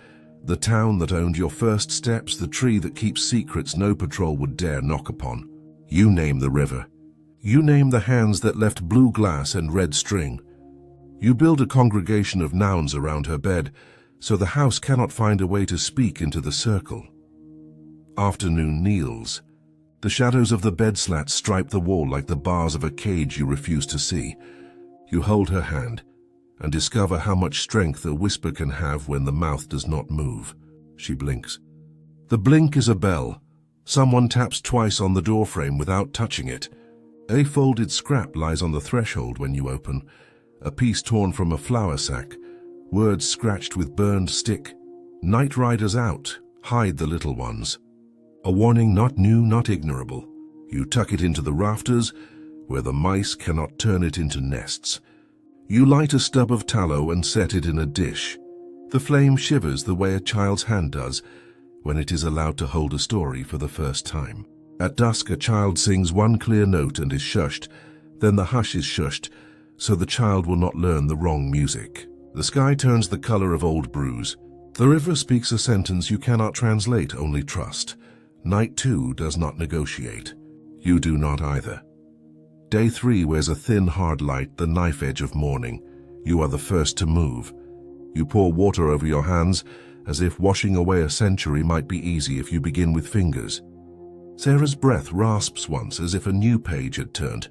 the town that owned your first steps, the tree that keeps secrets no patrol would dare knock upon. You name the river. You name the hands that left blue glass and red string. You build a congregation of nouns around her bed, so the house cannot find a way to speak into the circle. Afternoon kneels. The shadows of the bed slats stripe the wall like the bars of a cage you refuse to see. You hold her hand and discover how much strength a whisper can have when the mouth does not move. She blinks. The blink is a bell. Someone taps twice on the doorframe without touching it. A folded scrap lies on the threshold when you open, a piece torn from a flour sack, words scratched with burned stick. Night riders out, hide the little ones. A warning not new, not ignorable. You tuck it into the rafters, where the mice cannot turn it into nests. You light a stub of tallow and set it in a dish. The flame shivers the way a child's hand does when it is allowed to hold a story for the first time. At dusk, a child sings one clear note and is shushed. Then the hush is shushed, so the child will not learn the wrong music. The sky turns the color of old brews. The river speaks a sentence you cannot translate, only trust. Night, too, does not negotiate. You do not either. Day 3 wears a thin, hard light, the knife edge of morning. You are the first to move. You pour water over your hands, as if washing away a century might be easy if you begin with fingers. Sarah's breath rasps once, as if a new page had turned,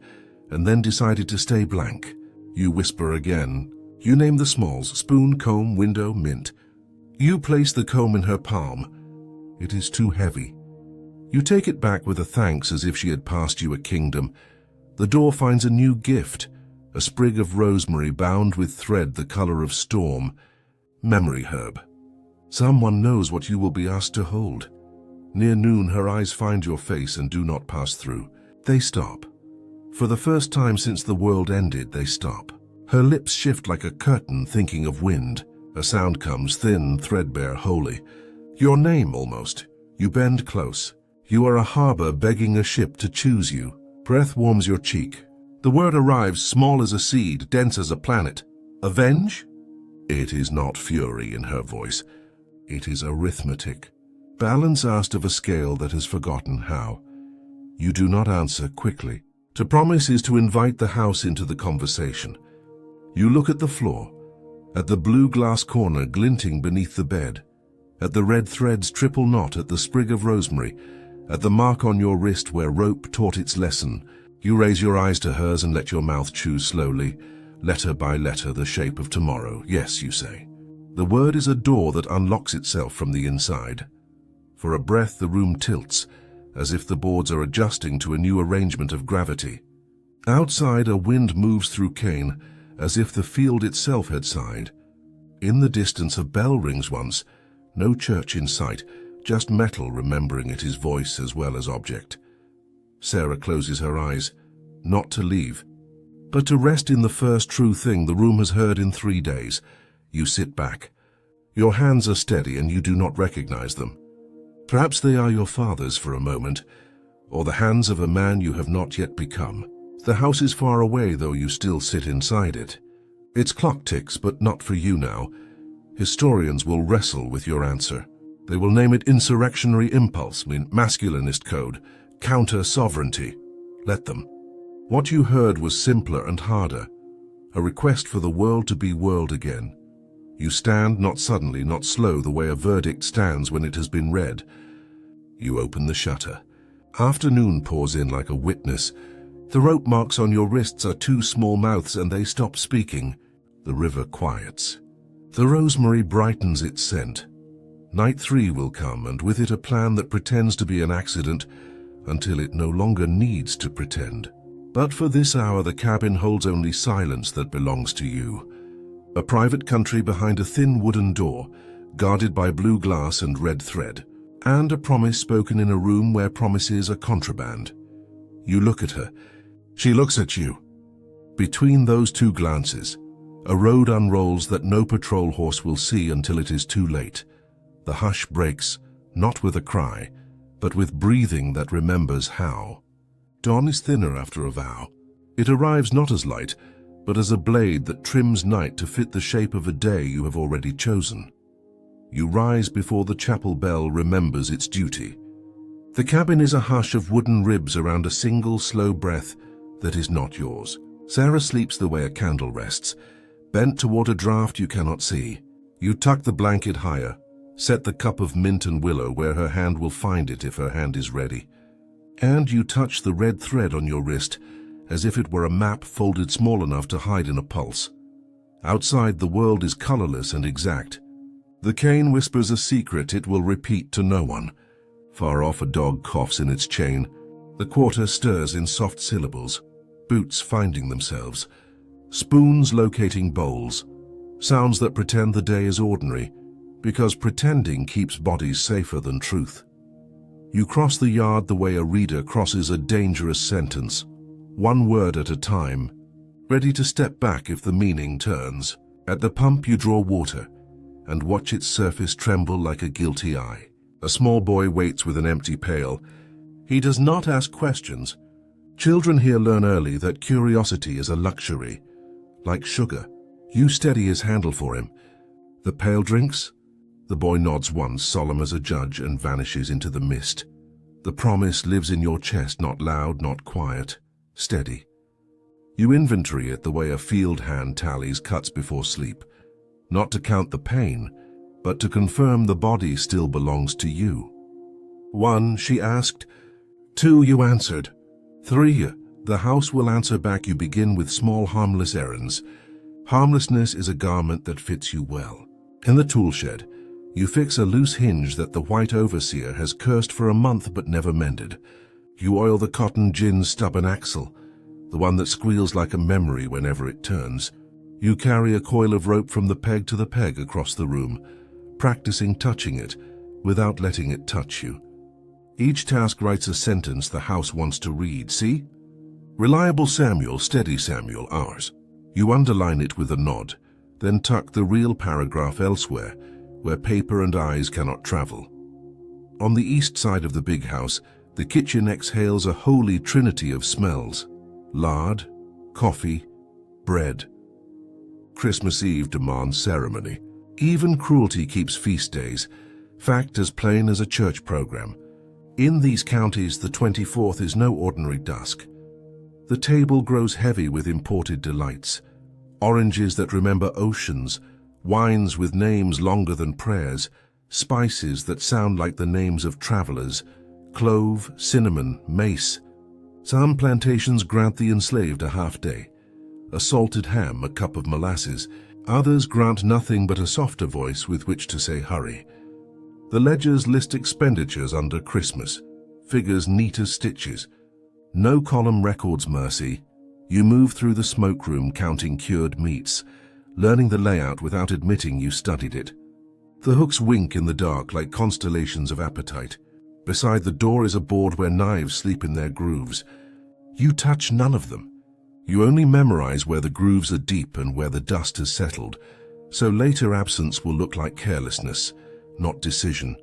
and then decided to stay blank. You whisper again. You name the smalls: spoon, comb, window, mint. You place the comb in her palm. It is too heavy. You take it back with a thanks as if she had passed you a kingdom. The door finds a new gift, a sprig of rosemary bound with thread the color of storm. Memory herb. Someone knows what you will be asked to hold. Near noon, her eyes find your face and do not pass through. They stop. For the first time since the world ended, they stop. Her lips shift like a curtain, thinking of wind. A sound comes, thin, threadbare, holy. Your name, almost. You bend close. You are a harbor begging a ship to choose you. Breath warms your cheek. The word arrives, small as a seed, dense as a planet. Avenge? It is not fury in her voice. It is arithmetic. Balance asked of a scale that has forgotten how. You do not answer quickly. To promise is to invite the house into the conversation. You look at the floor, at the blue glass corner glinting beneath the bed, at the red thread's triple knot at the sprig of rosemary, at the mark on your wrist where rope taught its lesson. You raise your eyes to hers and let your mouth choose slowly, letter by letter, the shape of tomorrow. Yes, you say. The word is a door that unlocks itself from the inside. For a breath, the room tilts, as if the boards are adjusting to a new arrangement of gravity. Outside, a wind moves through cane, as if the field itself had sighed. In the distance, a bell rings once. No church in sight, just metal remembering it is voice as well as object. Sarah closes her eyes, not to leave, but to rest in the first true thing the room has heard in 3 days. You sit back. Your hands are steady and you do not recognize them. Perhaps they are your father's for a moment, or the hands of a man you have not yet become. The house is far away, though you still sit inside it. Its clock ticks, but not for you now. Historians will wrestle with your answer. They will name it insurrectionary impulse, masculinist code, counter-sovereignty. Let them. What you heard was simpler and harder, a request for the world to be world again. You stand, not suddenly, not slow, the way a verdict stands when it has been read. You open the shutter. Afternoon pours in like a witness, The rope marks on your wrists are two small mouths and they stop speaking. The river quiets. The rosemary brightens its scent. Night 3 will come, and with it a plan that pretends to be an accident until it no longer needs to pretend. But for this hour the cabin holds only silence that belongs to you. A private country behind a thin wooden door, guarded by blue glass and red thread, and a promise spoken in a room where promises are contraband. You look at her. She looks at you. Between those two glances, a road unrolls that no patrol horse will see until it is too late. The hush breaks, not with a cry, but with breathing that remembers how. Dawn is thinner after a vow. It arrives not as light, but as a blade that trims night to fit the shape of a day you have already chosen. You rise before the chapel bell remembers its duty. The cabin is a hush of wooden ribs around a single slow breath that is not yours. Sarah sleeps the way a candle rests, bent toward a draught you cannot see. You tuck the blanket higher, set the cup of mint and willow where her hand will find it if her hand is ready. And you touch the red thread on your wrist as if it were a map folded small enough to hide in a pulse. Outside, the world is colorless and exact. The cane whispers a secret it will repeat to no one. Far off, a dog coughs in its chain. The quarter stirs in soft syllables, boots finding themselves, spoons locating bowls, sounds that pretend the day is ordinary, because pretending keeps bodies safer than truth. You cross the yard the way a reader crosses a dangerous sentence, one word at a time, ready to step back if the meaning turns. At the pump you draw water and watch its surface tremble like a guilty eye. A small boy waits with an empty pail. He does not ask questions. Children here learn early that curiosity is a luxury. Like sugar, you steady his handle for him. The pail drinks. The boy nods once, solemn as a judge, and vanishes into the mist. The promise lives in your chest, not loud, not quiet, steady. You inventory it the way a field hand tallies cuts before sleep, not to count the pain, but to confirm the body still belongs to you. 1, she asked. 2, you answered. 3, the house will answer back. You begin with small harmless errands. Harmlessness is a garment that fits you well. In the tool shed, you fix a loose hinge that the white overseer has cursed for a month but never mended. You oil the cotton gin's stubborn axle, the one that squeals like a memory whenever it turns. You carry a coil of rope from the peg to the peg across the room, practicing touching it without letting it touch you. Each task writes a sentence the house wants to read. See? Reliable Samuel, steady Samuel, ours. You underline it with a nod, then tuck the real paragraph elsewhere, where paper and eyes cannot travel. On the east side of the big house, the kitchen exhales a holy trinity of smells: lard, coffee, bread. Christmas Eve demands ceremony. Even cruelty keeps feast days, fact as plain as a church program. In these counties, the 24th is no ordinary dusk. The table grows heavy with imported delights, oranges that remember oceans, wines with names longer than prayers, spices that sound like the names of travelers, clove, cinnamon, mace. Some plantations grant the enslaved a half-day, a salted ham, a cup of molasses. Others grant nothing but a softer voice with which to say hurry. The ledgers list expenditures under Christmas, figures neat as stitches. No column records mercy. You move through the smoke room counting cured meats, learning the layout without admitting you studied it. The hooks wink in the dark like constellations of appetite. Beside the door is a board where knives sleep in their grooves. You touch none of them. You only memorize where the grooves are deep and where the dust has settled, so later absence will look like carelessness, not decision.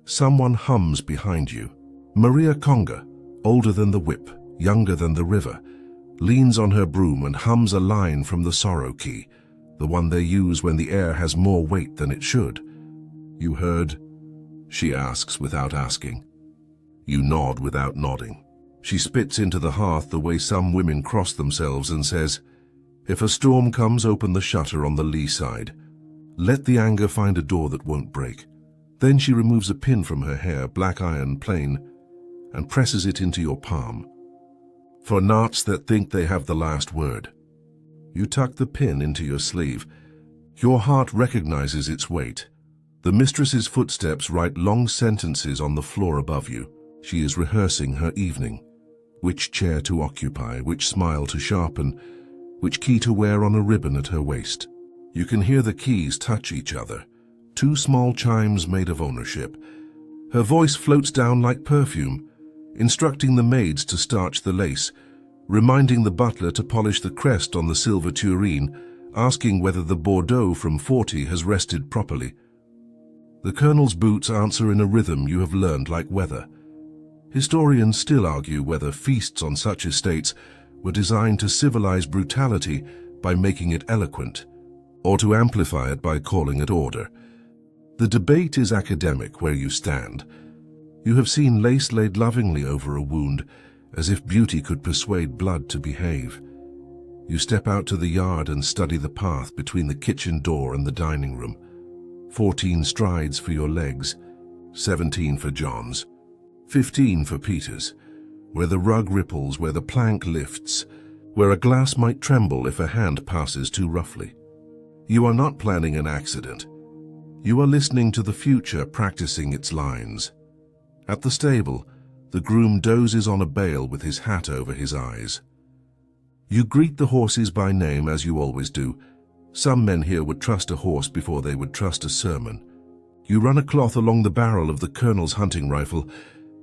Someone hums behind you. Maria Conga, older than the whip, younger than the river, leans on her broom and hums a line from the sorrow key, the one they use when the air has more weight than it should. You heard? She asks without asking. You nod without nodding. She spits into the hearth the way some women cross themselves and says, "If a storm comes, open the shutter on the lee side. Let the anger find a door that won't break." Then she removes a pin from her hair, black iron, plain, and presses it into your palm. for narts that think they have the last word. You tuck the pin into your sleeve. Your heart recognizes its weight. The mistress's footsteps write long sentences on the floor above you. She is rehearsing her evening. Which chair to occupy, which smile to sharpen, which key to wear on a ribbon at her waist. You can hear the keys touch each other, two small chimes made of ownership. Her voice floats down like perfume, instructing the maids to starch the lace, reminding the butler to polish the crest on the silver tureen, asking whether the Bordeaux from 40 has rested properly. The colonel's boots answer in a rhythm you have learned like weather. Historians still argue whether feasts on such estates were designed to civilize brutality by making it eloquent, or to amplify it by calling it order. The debate is academic where you stand. You have seen lace laid lovingly over a wound, as if beauty could persuade blood to behave. You step out to the yard and study the path between the kitchen door and the dining room. 14 strides for your legs, 17 for John's, 15 for Peter's, where the rug ripples, where the plank lifts, where a glass might tremble if a hand passes too roughly. You are not planning an accident. You are listening to the future practicing its lines. At the stable, the groom dozes on a bale with his hat over his eyes. You greet the horses by name as you always do. Some men here would trust a horse before they would trust a sermon. You run a cloth along the barrel of the colonel's hunting rifle,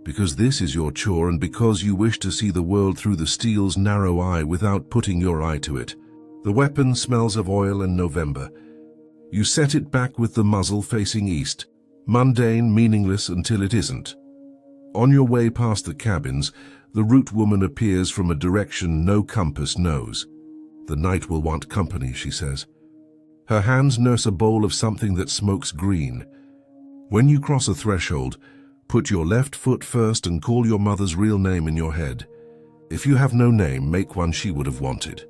because this is your chore and because you wish to see the world through the steel's narrow eye without putting your eye to it. The weapon smells of oil and November. You set it back with the muzzle facing east, mundane, meaningless until it isn't. On your way past the cabins, the root woman appears from a direction no compass knows. The night will want company, she says. Her hands nurse a bowl of something that smokes green. When you cross a threshold, put your left foot first and call your mother's real name in your head. If you have no name, make one she would have wanted.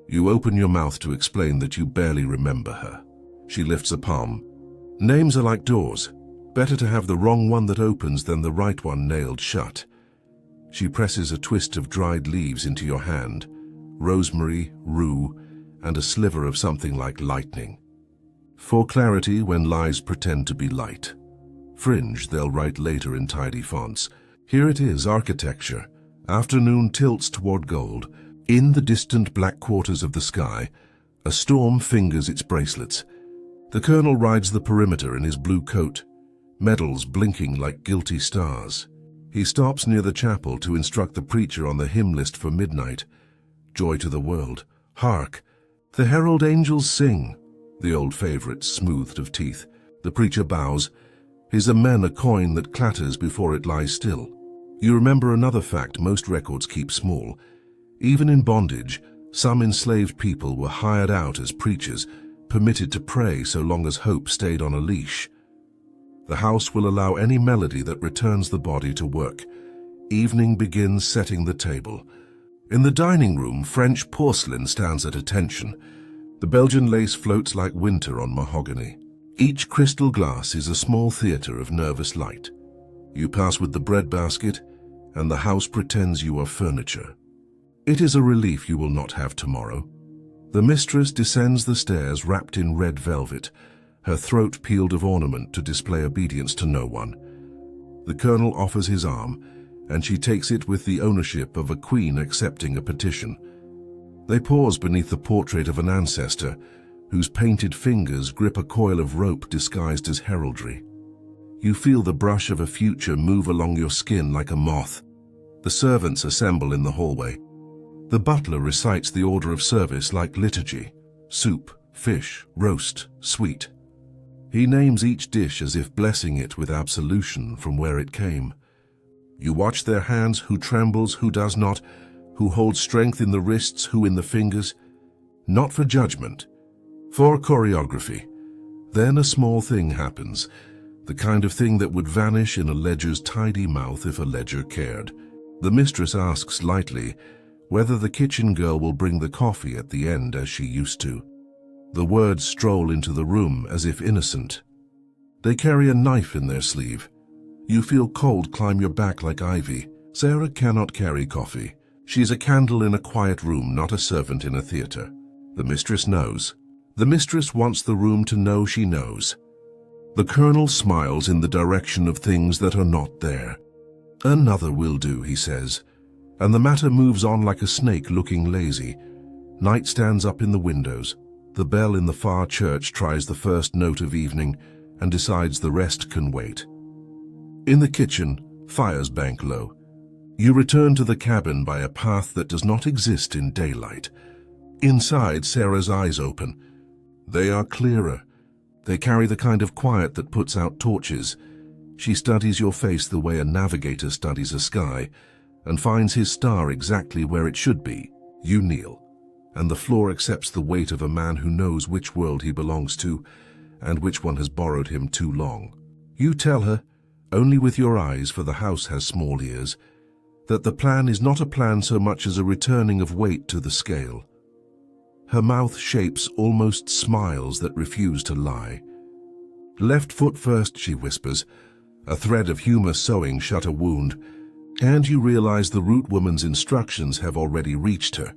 You open your mouth to explain that you barely remember her. She lifts a palm. Names are like doors. Better to have the wrong one that opens than the right one nailed shut. She presses a twist of dried leaves into your hand, rosemary, rue, and a sliver of something like lightning. For clarity when lies pretend to be light. Fringe they'll write later in tidy fonts. Here it is, architecture. Afternoon tilts toward gold. In the distant black quarters of the sky, a storm fingers its bracelets. The colonel rides the perimeter in his blue coat, medals blinking like guilty stars. He stops near the chapel to instruct the preacher on the hymn list for midnight. Joy to the world. Hark! The herald angels sing. The old favorite smoothed of teeth. The preacher bows. His amen a coin that clatters before it lies still. You remember another fact most records keep small. Even in bondage, some enslaved people were hired out as preachers, permitted to pray so long as hope stayed on a leash. The house will allow any melody that returns the body to work. Evening begins setting the table. In the dining room, French porcelain stands at attention. The Belgian lace floats like winter on mahogany. Each crystal glass is a small theater of nervous light. You pass with the bread basket, and the house pretends you are furniture. It is a relief you will not have tomorrow. The mistress descends the stairs wrapped in red velvet, her throat peeled of ornament to display obedience to no one. The colonel offers his arm, and she takes it with the ownership of a queen accepting a petition. They pause beneath the portrait of an ancestor, whose painted fingers grip a coil of rope disguised as heraldry. You feel the brush of a future move along your skin like a moth. The servants assemble in the hallway. The butler recites the order of service like liturgy: soup, fish, roast, sweet. He names each dish as if blessing it with absolution from where it came. You watch their hands, who trembles, who does not, who holds strength in the wrists, who in the fingers. Not for judgment, for choreography. Then a small thing happens, the kind of thing that would vanish in a ledger's tidy mouth if a ledger cared. The mistress asks lightly whether the kitchen girl will bring the coffee at the end as she used to. The words stroll into the room as if innocent. They carry a knife in their sleeve. You feel cold climb your back like ivy. Sarah cannot carry coffee. She is a candle in a quiet room, not a servant in a theatre. The mistress knows. The mistress wants the room to know she knows. The colonel smiles in the direction of things that are not there. Another will do, he says, and the matter moves on like a snake looking lazy. Night stands up in the windows. The bell in the far church tries the first note of evening and decides the rest can wait. In the kitchen, fires bank low. You return to the cabin by a path that does not exist in daylight. Inside, Sarah's eyes open. They are clearer. They carry the kind of quiet that puts out torches. She studies your face the way a navigator studies a sky, and finds his star exactly where it should be. You kneel, and the floor accepts the weight of a man who knows which world he belongs to, and which one has borrowed him too long. You tell her, only with your eyes, for the house has small ears, that the plan is not a plan so much as a returning of weight to the scale. Her mouth shapes almost smiles that refuse to lie. Left foot first, she whispers. A thread of humor sewing shut a wound, and you realize the root woman's instructions have already reached her,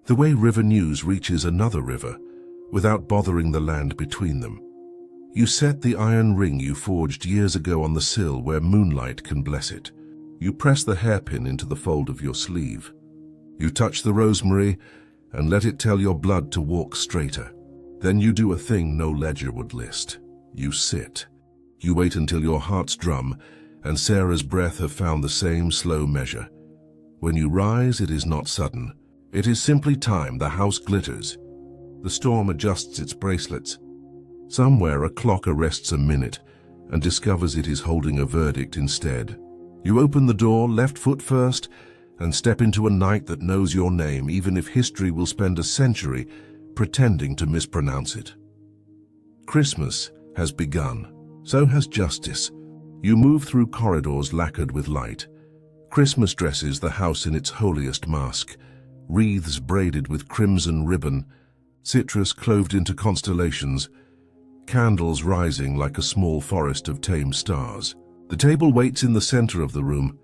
the way river news reaches another river, without bothering the land between them. You set the iron ring you forged years ago on the sill where moonlight can bless it. You press the hairpin into the fold of your sleeve. You touch the rosemary and let it tell your blood to walk straighter. Then you do a thing no ledger would list. You sit. You wait until your heart's drum and Sarah's breath have found the same slow measure. When you rise, it is not sudden. It is simply time. The house glitters. The storm adjusts its bracelets. Somewhere a clock arrests a minute and discovers it is holding a verdict instead. You open the door, left foot first, and step into a night that knows your name, even if history will spend a century pretending to mispronounce it. Christmas has begun. So has justice. You move through corridors lacquered with light. Christmas dresses the house in its holiest mask, wreaths braided with crimson ribbon, citrus cloved into constellations, candles rising like a small forest of tame stars. The table waits in the center of the room,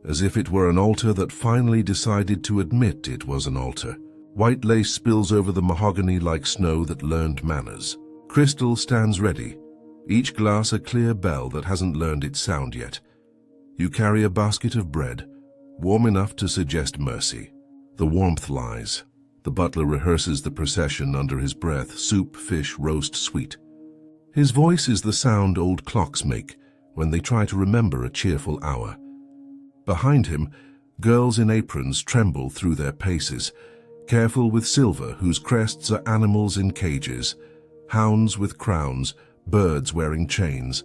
as if it were an altar that finally decided to admit it was an altar. White lace spills over the mahogany like snow that learned manners. Crystal stands ready, each glass a clear bell that hasn't learned its sound yet. You carry a basket of bread, warm enough to suggest mercy. The warmth lies. The butler rehearses the procession under his breath: soup, fish, roast, sweet. His voice is the sound old clocks make when they try to remember a cheerful hour. Behind him, girls in aprons tremble through their paces, careful with silver whose crests are animals in cages, hounds with crowns, birds wearing chains.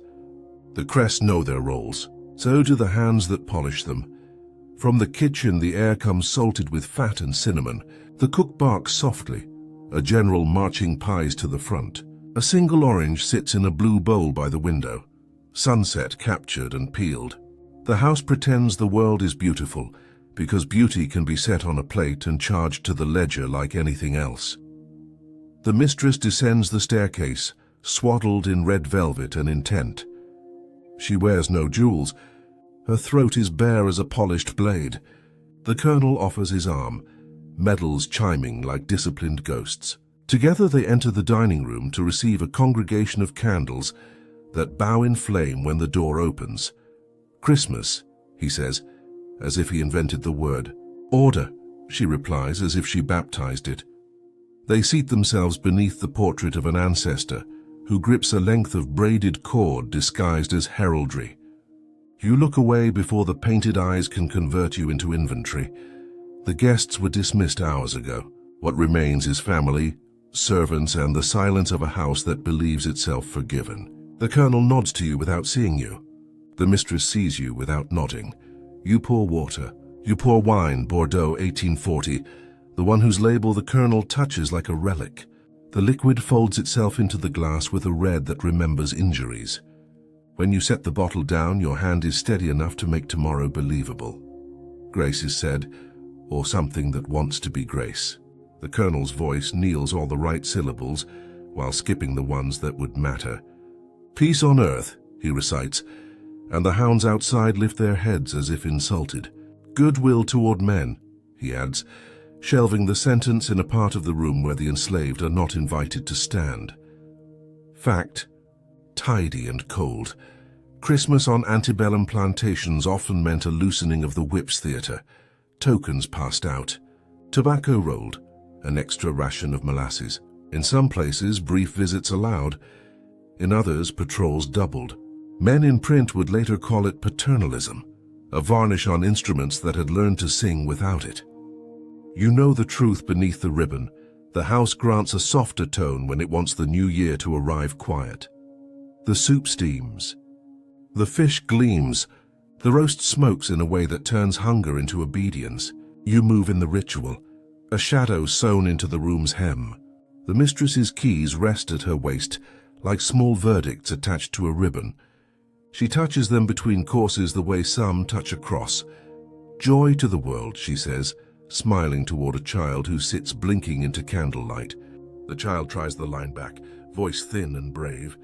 The crests know their roles. So do the hands that polish them. From the kitchen the air comes salted with fat and cinnamon. The cook barks softly, a general marching pies to the front. A single orange sits in a blue bowl by the window, sunset captured and peeled. The house pretends the world is beautiful, because beauty can be set on a plate and charged to the ledger like anything else. The mistress descends the staircase, swaddled in red velvet and intent. She wears no jewels. Her throat is bare as a polished blade. The colonel offers his arm, medals chiming like disciplined ghosts. Together they enter the dining room to receive a congregation of candles that bow in flame when the door opens. Christmas, he says, as if he invented the word. Order, she replies as if she baptized it. They seat themselves beneath the portrait of an ancestor who grips a length of braided cord disguised as heraldry. You look away before the painted eyes can convert you into inventory. The guests were dismissed hours ago. What remains is family, servants, and the silence of a house that believes itself forgiven. The colonel nods to you without seeing you. The mistress sees you without nodding. You pour water. You pour wine, Bordeaux 1840, the one whose label the colonel touches like a relic. The liquid folds itself into the glass with a red that remembers injuries. When you set the bottle down, your hand is steady enough to make tomorrow believable. Grace is said, or something that wants to be grace. The colonel's voice kneels all the right syllables while skipping the ones that would matter. Peace on earth, he recites, and the hounds outside lift their heads as if insulted. Goodwill toward men, he adds, shelving the sentence in a part of the room where the enslaved are not invited to stand. Fact: tidy and cold. Christmas on antebellum plantations often meant a loosening of the whips theatre, tokens passed out, tobacco rolled, an extra ration of molasses. In some places, brief visits allowed. In others, patrols doubled. Men in print would later call it paternalism, a varnish on instruments that had learned to sing without it. You know the truth beneath the ribbon. The house grants a softer tone when it wants the new year to arrive quiet. The soup steams. The fish gleams. The roast smokes in a way that turns hunger into obedience. You move in the ritual, a shadow sewn into the room's hem. The mistress's keys rest at her waist, like small verdicts attached to a ribbon. She touches them between courses the way some touch a cross. Joy to the world, she says, smiling toward a child who sits blinking into candlelight. The child tries the line back, voice thin and brave.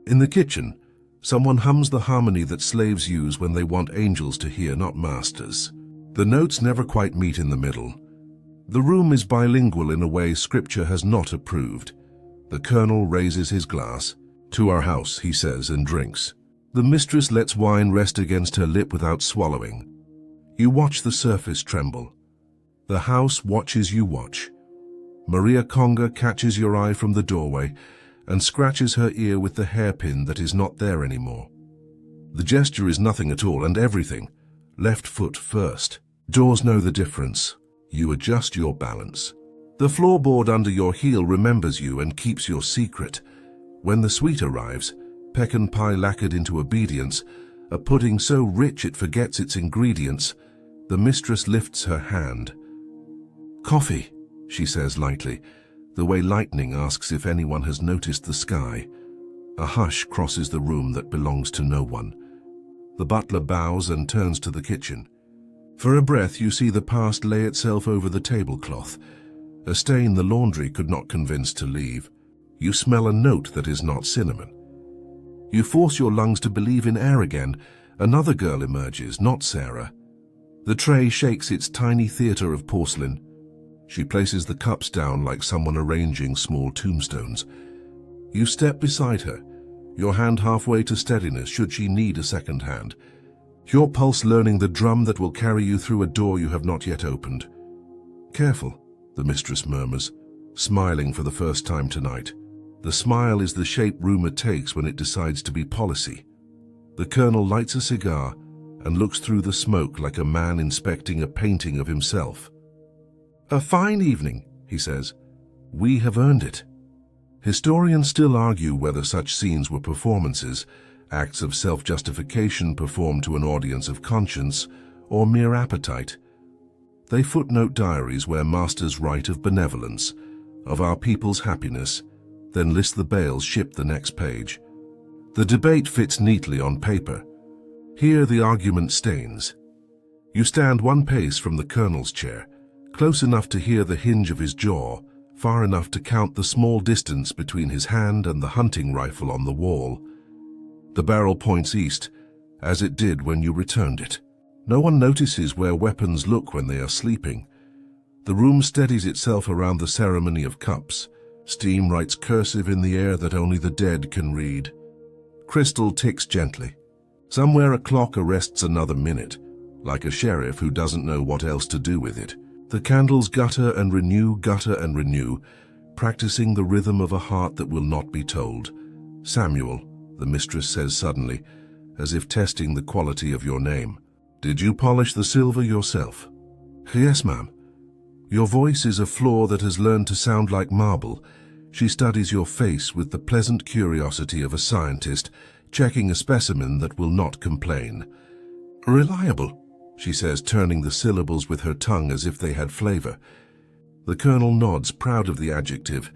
In the kitchen, someone hums the harmony that slaves use when they want angels to hear, not masters. The notes never quite meet in the middle. The room is bilingual in a way Scripture has not approved. The colonel raises his glass. "To our house," he says, and drinks. The mistress lets wine rest against her lip without swallowing. You watch the surface tremble. The house watches you watch. Maria Conga catches your eye from the doorway and scratches her ear with the hairpin that is not there anymore. The gesture is nothing at all and everything. Left foot first. Doors know the difference. You adjust your balance. The floorboard under your heel remembers you and keeps your secret. When the sweet arrives, pecan pie lacquered into obedience, a pudding so rich it forgets its ingredients, the mistress lifts her hand. "Coffee," she says lightly, the way lightning asks if anyone has noticed the sky. A hush crosses the room that belongs to no one. The butler bows and turns to the kitchen. For a breath, you see the past lay itself over the tablecloth, a stain the laundry could not convince to leave. You smell a note that is not cinnamon. You force your lungs to believe in air again. Another girl emerges, not Sarah. The tray shakes its tiny theater of porcelain. She places the cups down like someone arranging small tombstones. You step beside her, your hand halfway to steadiness should she need a second hand. Your pulse learning the drum that will carry you through a door you have not yet opened. "Careful," the mistress murmurs, smiling for the first time tonight. The smile is the shape rumor takes when it decides to be policy. The colonel lights a cigar and looks through the smoke like a man inspecting a painting of himself. "A fine evening," he says. "We have earned it." Historians still argue whether such scenes were performances, acts of self-justification performed to an audience of conscience, or mere appetite. They footnote diaries where masters write of benevolence, of our people's happiness, then list the bales shipped the next page. The debate fits neatly on paper. Here the argument stains. You stand one pace from the colonel's chair, close enough to hear the hinge of his jaw, far enough to count the small distance between his hand and the hunting rifle on the wall. The barrel points east, as it did when you returned it. No one notices where weapons look when they are sleeping. The room steadies itself around the ceremony of cups. Steam writes cursive in the air that only the dead can read. Crystal ticks gently. Somewhere a clock arrests another minute, like a sheriff who doesn't know what else to do with it. The candles gutter and renew, practicing the rhythm of a heart that will not be told. "Samuel," the mistress says suddenly, as if testing the quality of your name. "Did you polish the silver yourself?" "Yes, ma'am." Your voice is a floor that has learned to sound like marble. She studies your face with the pleasant curiosity of a scientist, checking a specimen that will not complain. "Reliable," she says, turning the syllables with her tongue as if they had flavor. The colonel nods, proud of the adjective.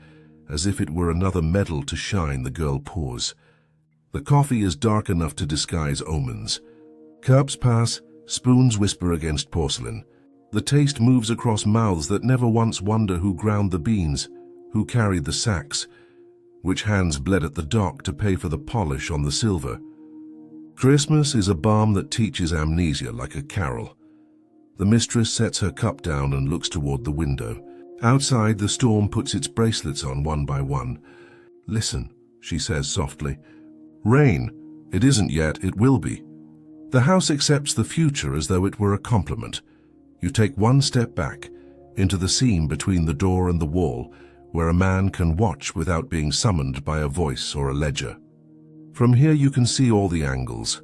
As if it were another medal to shine, the girl pours. The coffee is dark enough to disguise omens. Cups pass, spoons whisper against porcelain. The taste moves across mouths that never once wonder who ground the beans, who carried the sacks, which hands bled at the dock to pay for the polish on the silver. Christmas is a balm that teaches amnesia like a carol. The mistress sets her cup down and looks toward the window. Outside, the storm puts its bracelets on one by one. "Listen," she says softly. "Rain. It isn't yet, it will be." The house accepts the future as though it were a compliment. You take one step back, into the seam between the door and the wall, where a man can watch without being summoned by a voice or a ledger. From here you can see all the angles,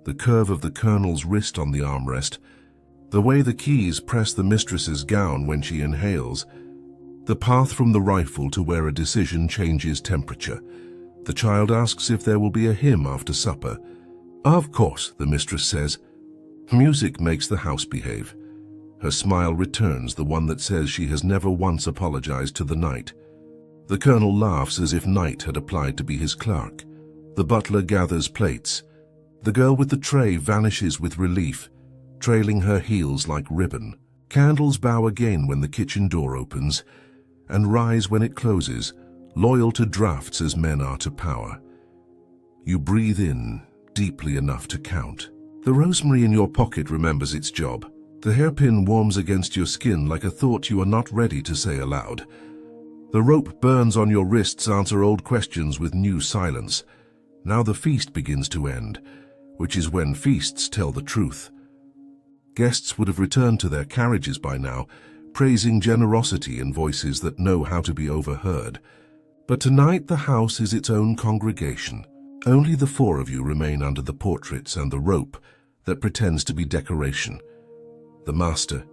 the curve of the colonel's wrist on the armrest, the way the keys press the mistress's gown when she inhales, the path from the rifle to where a decision changes temperature. The child asks if there will be a hymn after supper. "Of course," the mistress says. Music makes the house behave. Her smile returns, the one that says she has never once apologized to the night. The colonel laughs as if night had applied to be his clerk. The butler gathers plates. The girl with the tray vanishes with relief, trailing her heels like ribbon. Candles bow again when the kitchen door opens, and rise when it closes, loyal to drafts as men are to power. You breathe in, deeply enough to count. The rosemary in your pocket remembers its job. The hairpin warms against your skin like a thought you are not ready to say aloud. The rope burns on your wrists answer old questions with new silence. Now the feast begins to end, which is when feasts tell the truth. Guests would have returned to their carriages by now, praising generosity in voices that know how to be overheard. But tonight the house is its own congregation. Only the four of you remain under the portraits and the rope that pretends to be decoration. The master,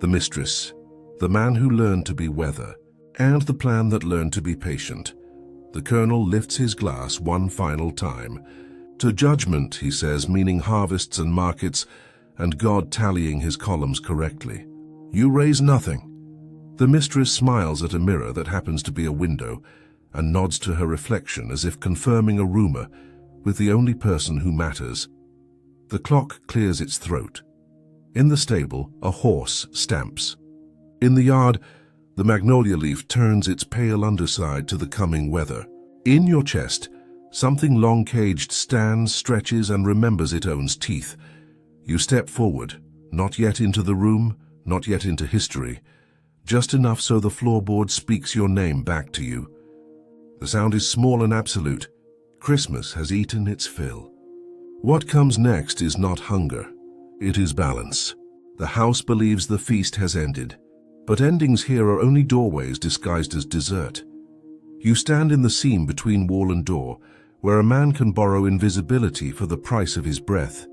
the mistress, the man who learned to be weather, and the plan that learned to be patient. The colonel lifts his glass one final time. "To judgment," he says, meaning harvests and markets, and God tallying his columns correctly. "You raise nothing." The mistress smiles at a mirror that happens to be a window, and nods to her reflection as if confirming a rumor with the only person who matters. The clock clears its throat. In the stable, a horse stamps. In the yard, the magnolia leaf turns its pale underside to the coming weather. In your chest, something long-caged stands, stretches, and remembers it owns teeth. You step forward, not yet into the room, not yet into history, just enough so the floorboard speaks your name back to you. The sound is small and absolute. Christmas has eaten its fill. What comes next is not hunger. It is balance. The house believes the feast has ended, but endings here are only doorways disguised as dessert. You stand in the seam between wall and door, where a man can borrow invisibility for the price of his breath.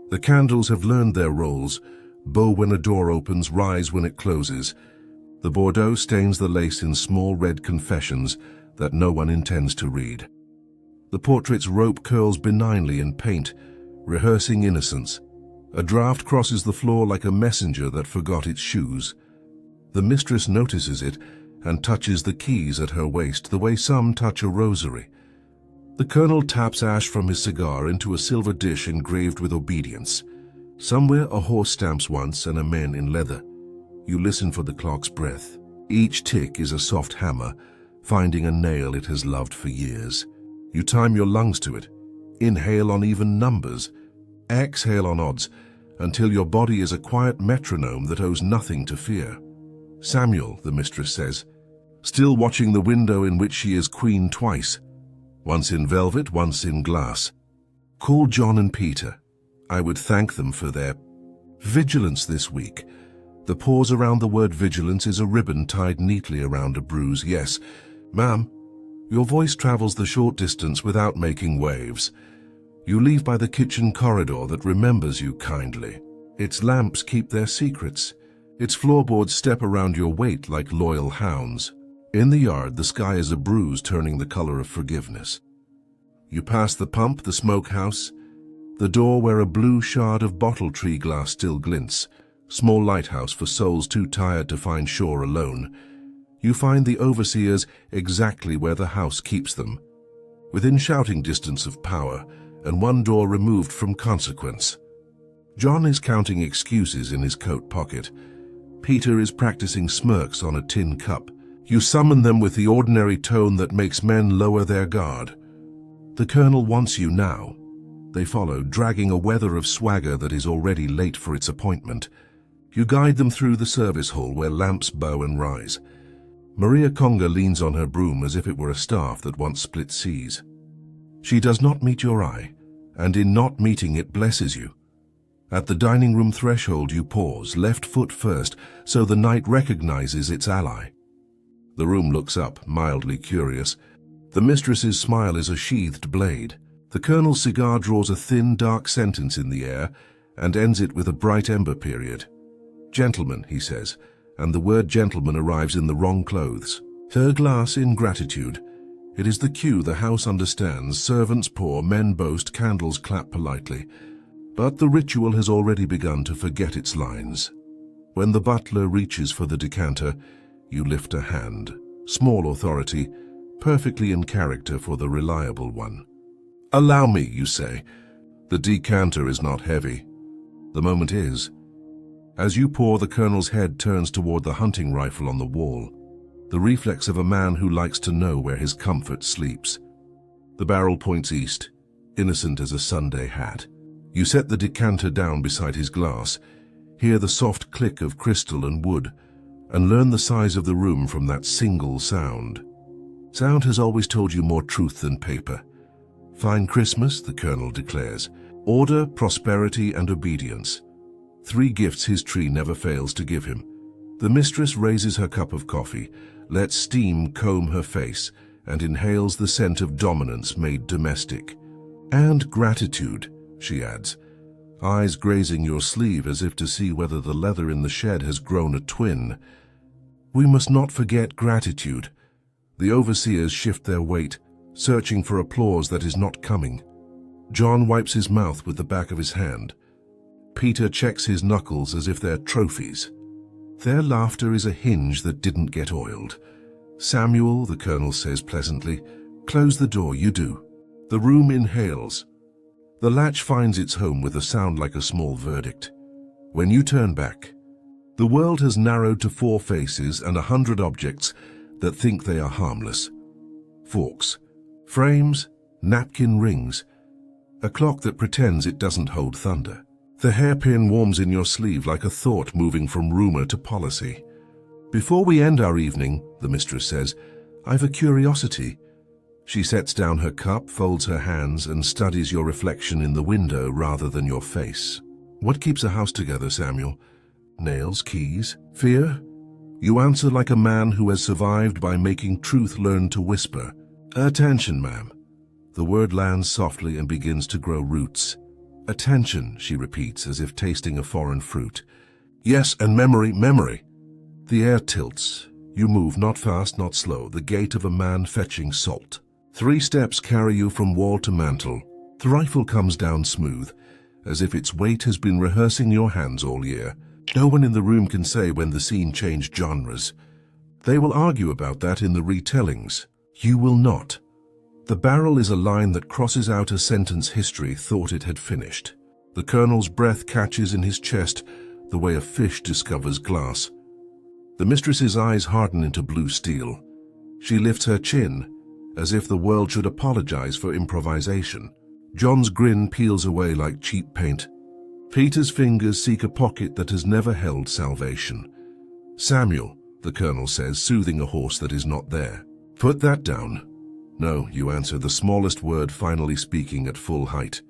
The candles have learned their roles: bow when a door opens, rise when it closes. The Bordeaux stains the lace in small red confessions that no one intends to read. The portrait's rope curls benignly in paint, rehearsing innocence. A draft crosses the floor like a messenger that forgot its shoes. The mistress notices it and touches the keys at her waist the way some touch a rosary. The colonel taps ash from his cigar into a silver dish engraved with obedience. Somewhere a horse stamps once and a man in leather. You listen for the clock's breath. Each tick is a soft hammer, finding a nail it has loved for years. You time your lungs to it. Inhale on even numbers. Exhale on odds, until your body is a quiet metronome that owes nothing to fear. "Samuel," the mistress says, still watching the window in which she is queen twice, once in velvet, once in glass. "Call John and Peter. I would thank them for their vigilance this week." The pause around the word vigilance is a ribbon tied neatly around a bruise. "Yes, ma'am." Your voice travels the short distance without making waves. You leave by the kitchen corridor that remembers you kindly. Its lamps keep their secrets. Its floorboards step around your weight like loyal hounds. In the yard, the sky is a bruise turning the color of forgiveness. You pass the pump, the smokehouse, the door where a blue shard of bottle tree glass still glints, small lighthouse for souls too tired to find shore alone. You find the overseers exactly where the house keeps them, within shouting distance of power, and one door removed from consequence. John is counting excuses in his coat pocket. Peter is practicing smirks on a tin cup. You summon them with the ordinary tone that makes men lower their guard. The colonel wants you now. They follow, dragging a weather of swagger that is already late for its appointment. You guide them through the service hall where lamps bow and rise. Maria Conga leans on her broom as if it were a staff that once split seas. She does not meet your eye, and in not meeting it blesses you. At the dining room threshold you pause, left foot first, so the night recognizes its ally. The room looks up, mildly curious. The mistress's smile is a sheathed blade. The colonel's cigar draws a thin, dark sentence in the air and ends it with a bright ember period. "Gentlemen," he says, and the word gentleman arrives in the wrong clothes. Her glass in gratitude. It is the cue the house understands. Servants pour, men boast, candles clap politely. But the ritual has already begun to forget its lines. When the butler reaches for the decanter, you lift a hand. Small authority, perfectly in character for the reliable one. "Allow me," you say. The decanter is not heavy. The moment is. As you pour, the colonel's head turns toward the hunting rifle on the wall, the reflex of a man who likes to know where his comfort sleeps. The barrel points east, innocent as a Sunday hat. You set the decanter down beside his glass, hear the soft click of crystal and wood, and learn the size of the room from that single sound. Sound has always told you more truth than paper. "Fine Christmas," the colonel declares. "Order, prosperity, and obedience. 3 gifts his tree never fails to give him." The mistress raises her cup of coffee, lets steam comb her face, and inhales the scent of dominance made domestic. "And gratitude," she adds, eyes grazing your sleeve as if to see whether the leather in the shed has grown a twin. "We must not forget gratitude." The overseers shift their weight, searching for applause that is not coming. John wipes his mouth with the back of his hand. Peter checks his knuckles as if they're trophies. Their laughter is a hinge that didn't get oiled. "Samuel," the colonel says pleasantly, "close the door, you do." The room inhales. The latch finds its home with a sound like a small verdict. When you turn back, the world has narrowed to 4 faces and 100 objects that think they are harmless. Forks, frames, napkin rings, a clock that pretends it doesn't hold thunder. The hairpin warms in your sleeve like a thought moving from rumor to policy. "Before we end our evening," the mistress says, "I've a curiosity." She sets down her cup, folds her hands, and studies your reflection in the window rather than your face. "What keeps a house together, Samuel? Nails, keys, fear?" You answer like a man who has survived by making truth learn to whisper. "Attention, ma'am." The word lands softly and begins to grow roots. "Attention," she repeats as if tasting a foreign fruit. "Yes, and memory, memory." The air tilts. You move, not fast, not slow, the gait of a man fetching salt. 3 steps carry you from wall to mantel. The rifle comes down smooth, as if its weight has been rehearsing your hands all year. No one in the room can say when the scene changed genres. They will argue about that in the retellings. You will not. The barrel is a line that crosses out a sentence history thought it had finished. The colonel's breath catches in his chest the way a fish discovers glass. The mistress's eyes harden into blue steel. She lifts her chin, as if the world should apologize for improvisation. John's grin peels away like cheap paint. Peter's fingers seek a pocket that has never held salvation. "Samuel," the colonel says, soothing a horse that is not there. "Put that down." "No," you answer, the smallest word finally speaking at full height.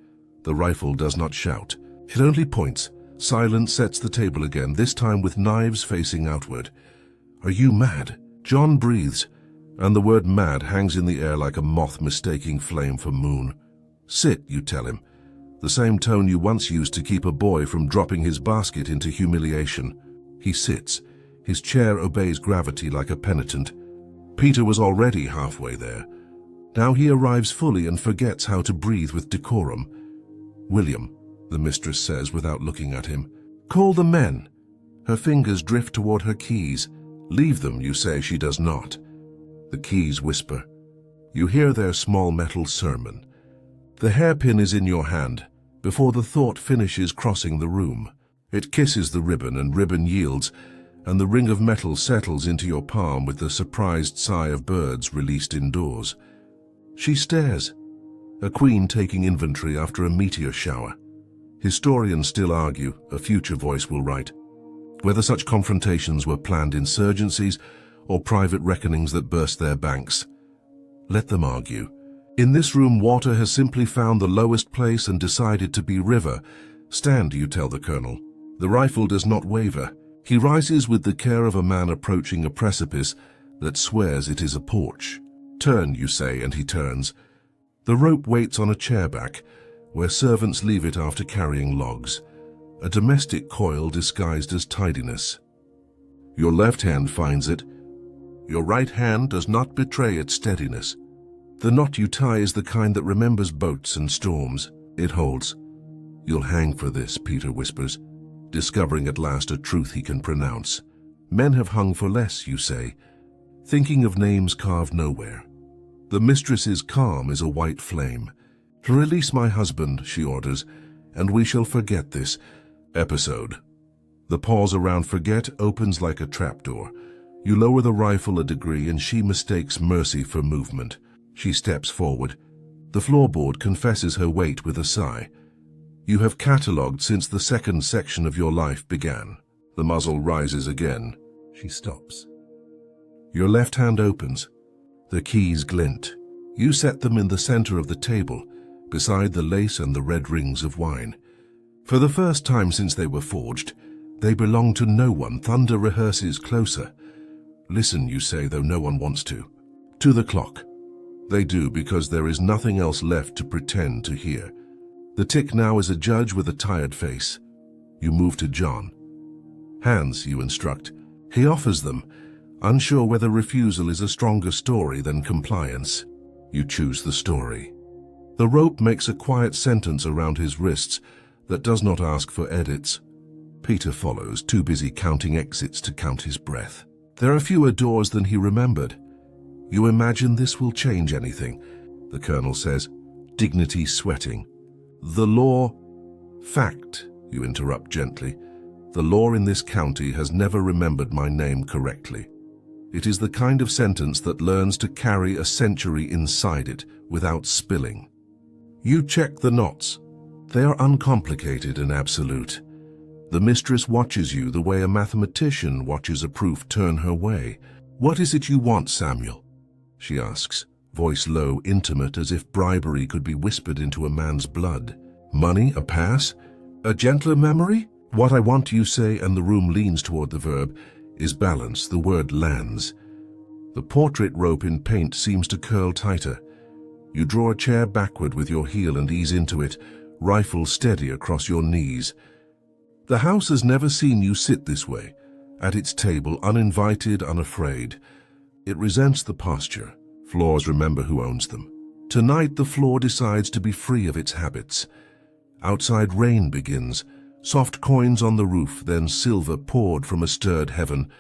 The rifle does not shout. It only points. Silence sets the table again, this time with knives facing outward. "Are you mad?" John breathes, and the word mad hangs in the air like a moth mistaking flame for moon. "Sit," you tell him, the same tone you once used to keep a boy from dropping his basket into humiliation. He sits. His chair obeys gravity like a penitent. Peter was already halfway there. Now he arrives fully and forgets how to breathe with decorum. "William," the mistress says without looking at him, "call the men." Her fingers drift toward her keys. "Leave them," you say. She does not. The keys whisper. You hear their small metal sermon. The hairpin is in your hand before the thought finishes crossing the room. It kisses the ribbon and ribbon yields, and the ring of metal settles into your palm with the surprised sigh of birds released indoors. She stares, a queen taking inventory after a meteor shower. Historians still argue, a future voice will write, whether such confrontations were planned insurgencies or private reckonings that burst their banks. Let them argue. In this room, water has simply found the lowest place and decided to be river. Stand, you tell the colonel. The rifle does not waver. He rises with the care of a man approaching a precipice that swears it is a porch. Turn, you say, and he turns. The rope waits on a chair back, where servants leave it after carrying logs. A domestic coil disguised as tidiness. Your left hand finds it. Your right hand does not betray its steadiness. The knot you tie is the kind that remembers boats and storms. It holds. You'll hang for this, Peter whispers, discovering at last a truth he can pronounce. Men have hung for less, you say, thinking of names carved nowhere. The mistress's calm is a white flame. Release my husband, she orders, and we shall forget this episode. The pause around forget opens like a trapdoor. You lower the rifle a degree and she mistakes mercy for movement. She steps forward. The floorboard confesses her weight with a sigh. You have catalogued since the second section of your life began. The muzzle rises again. She stops. Your left hand opens. The keys glint. You set them in the center of the table, beside the lace and the red rings of wine. For the first time since they were forged, they belong to no one. Thunder rehearses closer. Listen, you say, though no one wants to. To the clock. They do, because there is nothing else left to pretend to hear. The tick now is a judge with a tired face. You move to John. Hands, you instruct. He offers them, unsure whether refusal is a stronger story than compliance. You choose the story. The rope makes a quiet sentence around his wrists that does not ask for edits. Peter follows, too busy counting exits to count his breath. There are fewer doors than he remembered. You imagine this will change anything, the colonel says, dignity sweating. The law... Fact, you interrupt gently. The law in this county has never remembered my name correctly. It is the kind of sentence that learns to carry a century inside it without spilling. You check the knots. They are uncomplicated and absolute. The mistress watches you the way a mathematician watches a proof turn her way. What is it you want, Samuel? She asks, voice low, intimate, as if bribery could be whispered into a man's blood. Money, a pass, a gentler memory? What I want, you say, and the room leans toward the verb, is balance. The word lands. The portrait rope in paint seems to curl tighter. You draw a chair backward with your heel and ease into it, rifle steady across your knees. The house has never seen you sit this way, at its table, uninvited, unafraid. It resents the posture. Floors remember who owns them. Tonight the floor decides to be free of its habits. Outside rain begins, soft coins on the roof, then silver poured from a stirred heaven.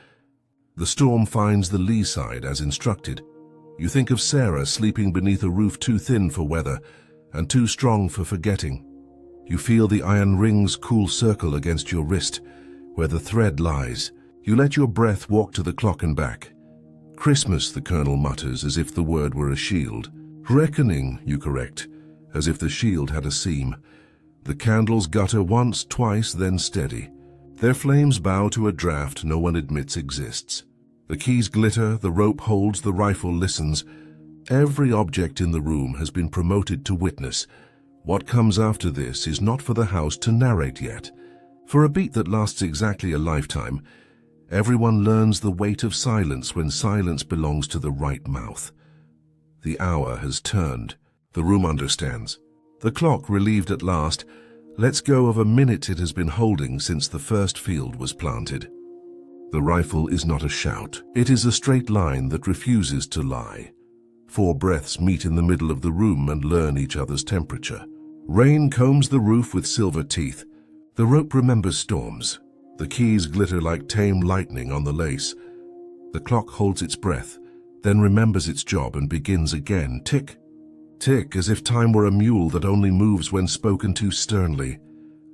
The storm finds the lee side as instructed. You think of Sarah sleeping beneath a roof too thin for weather and too strong for forgetting. You feel the iron rings cool circle against your wrist, where the thread lies. You let your breath walk to the clock and back. Christmas, the colonel mutters, as if the word were a shield. Reckoning, you correct, as if the shield had a seam. The candles gutter once, twice, then steady. Their flames bow to a draft no one admits exists. The keys glitter, the rope holds, the rifle listens. Every object in the room has been promoted to witness. What comes after this is not for the house to narrate yet. For a beat that lasts exactly a lifetime, everyone learns the weight of silence when silence belongs to the right mouth. The hour has turned. The room understands. The clock, relieved at last, lets go of a minute it has been holding since the first field was planted. The rifle is not a shout. It is a straight line that refuses to lie. 4 breaths meet in the middle of the room and learn each other's temperature. Rain combs the roof with silver teeth. The rope remembers storms. The keys glitter like tame lightning on the lace. The clock holds its breath, then remembers its job and begins again. Tick, tick, as if time were a mule that only moves when spoken to sternly.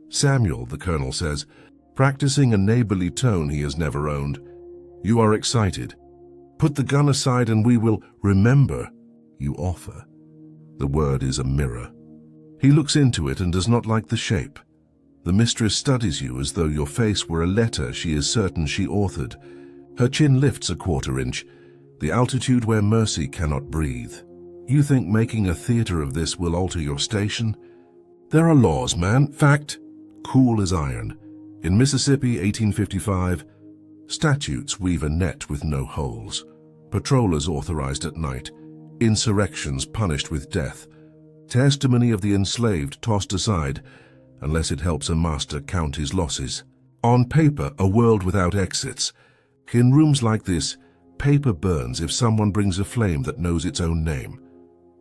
Samuel, the colonel says, practicing a neighborly tone he has never owned. You are excited. Put the gun aside and we will remember, you offer. The word is a mirror. He looks into it and does not like the shape. The mistress studies you as though your face were a letter she is certain she authored. Her chin lifts a quarter-inch, the altitude where mercy cannot breathe. You think making a theater of this will alter your station? There are laws, man. Fact. Cool as iron. In Mississippi, 1855, statutes weave a net with no holes. Patrollers authorized at night. Insurrections punished with death. Testimony of the enslaved tossed aside, unless it helps a master count his losses. On paper, a world without exits. In rooms like this, paper burns if someone brings a flame that knows its own name.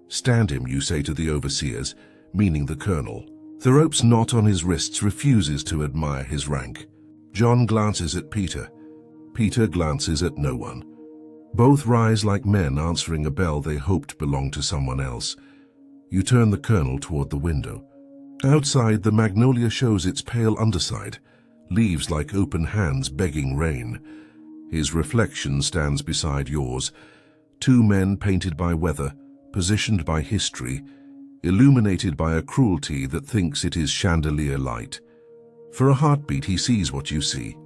Stand him, you say to the overseers, meaning the colonel. The rope's knot on his wrists refuses to admire his rank. John glances at Peter. Peter glances at no one. Both rise like men answering a bell they hoped belonged to someone else. You turn the colonel toward the window. Outside, the magnolia shows its pale underside, leaves like open hands begging rain. His reflection stands beside yours. Two men painted by weather, positioned by history, illuminated by a cruelty that thinks it is chandelier light. For a heartbeat he sees what you see,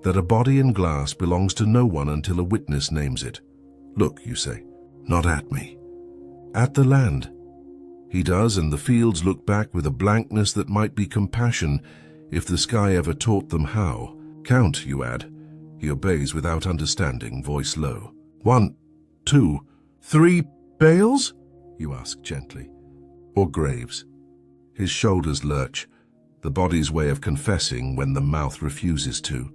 that a body in glass belongs to no one until a witness names it. Look, you say, not at me. At the land. He does, and the fields look back with a blankness that might be compassion if the sky ever taught them how. Count, you add. He obeys without understanding, voice low. 1, 2, 3 bales? You ask gently. Or graves. His shoulders lurch, the body's way of confessing when the mouth refuses to.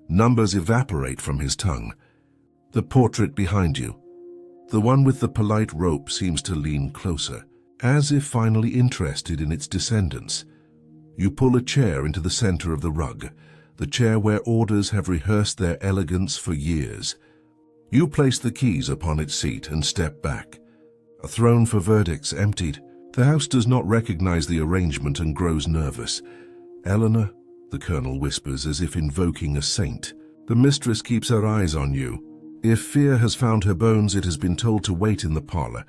Numbers evaporate from his tongue. The portrait behind you, the one with the polite rope, seems to lean closer, as if finally interested in its descendants. You pull a chair into the center of the rug, the chair where orders have rehearsed their elegance for years. You place the keys upon its seat and step back. A throne for verdicts emptied. The house does not recognize the arrangement and grows nervous. Eleanor, the colonel whispers as if invoking a saint. The mistress keeps her eyes on you. If fear has found her bones, it has been told to wait in the parlor.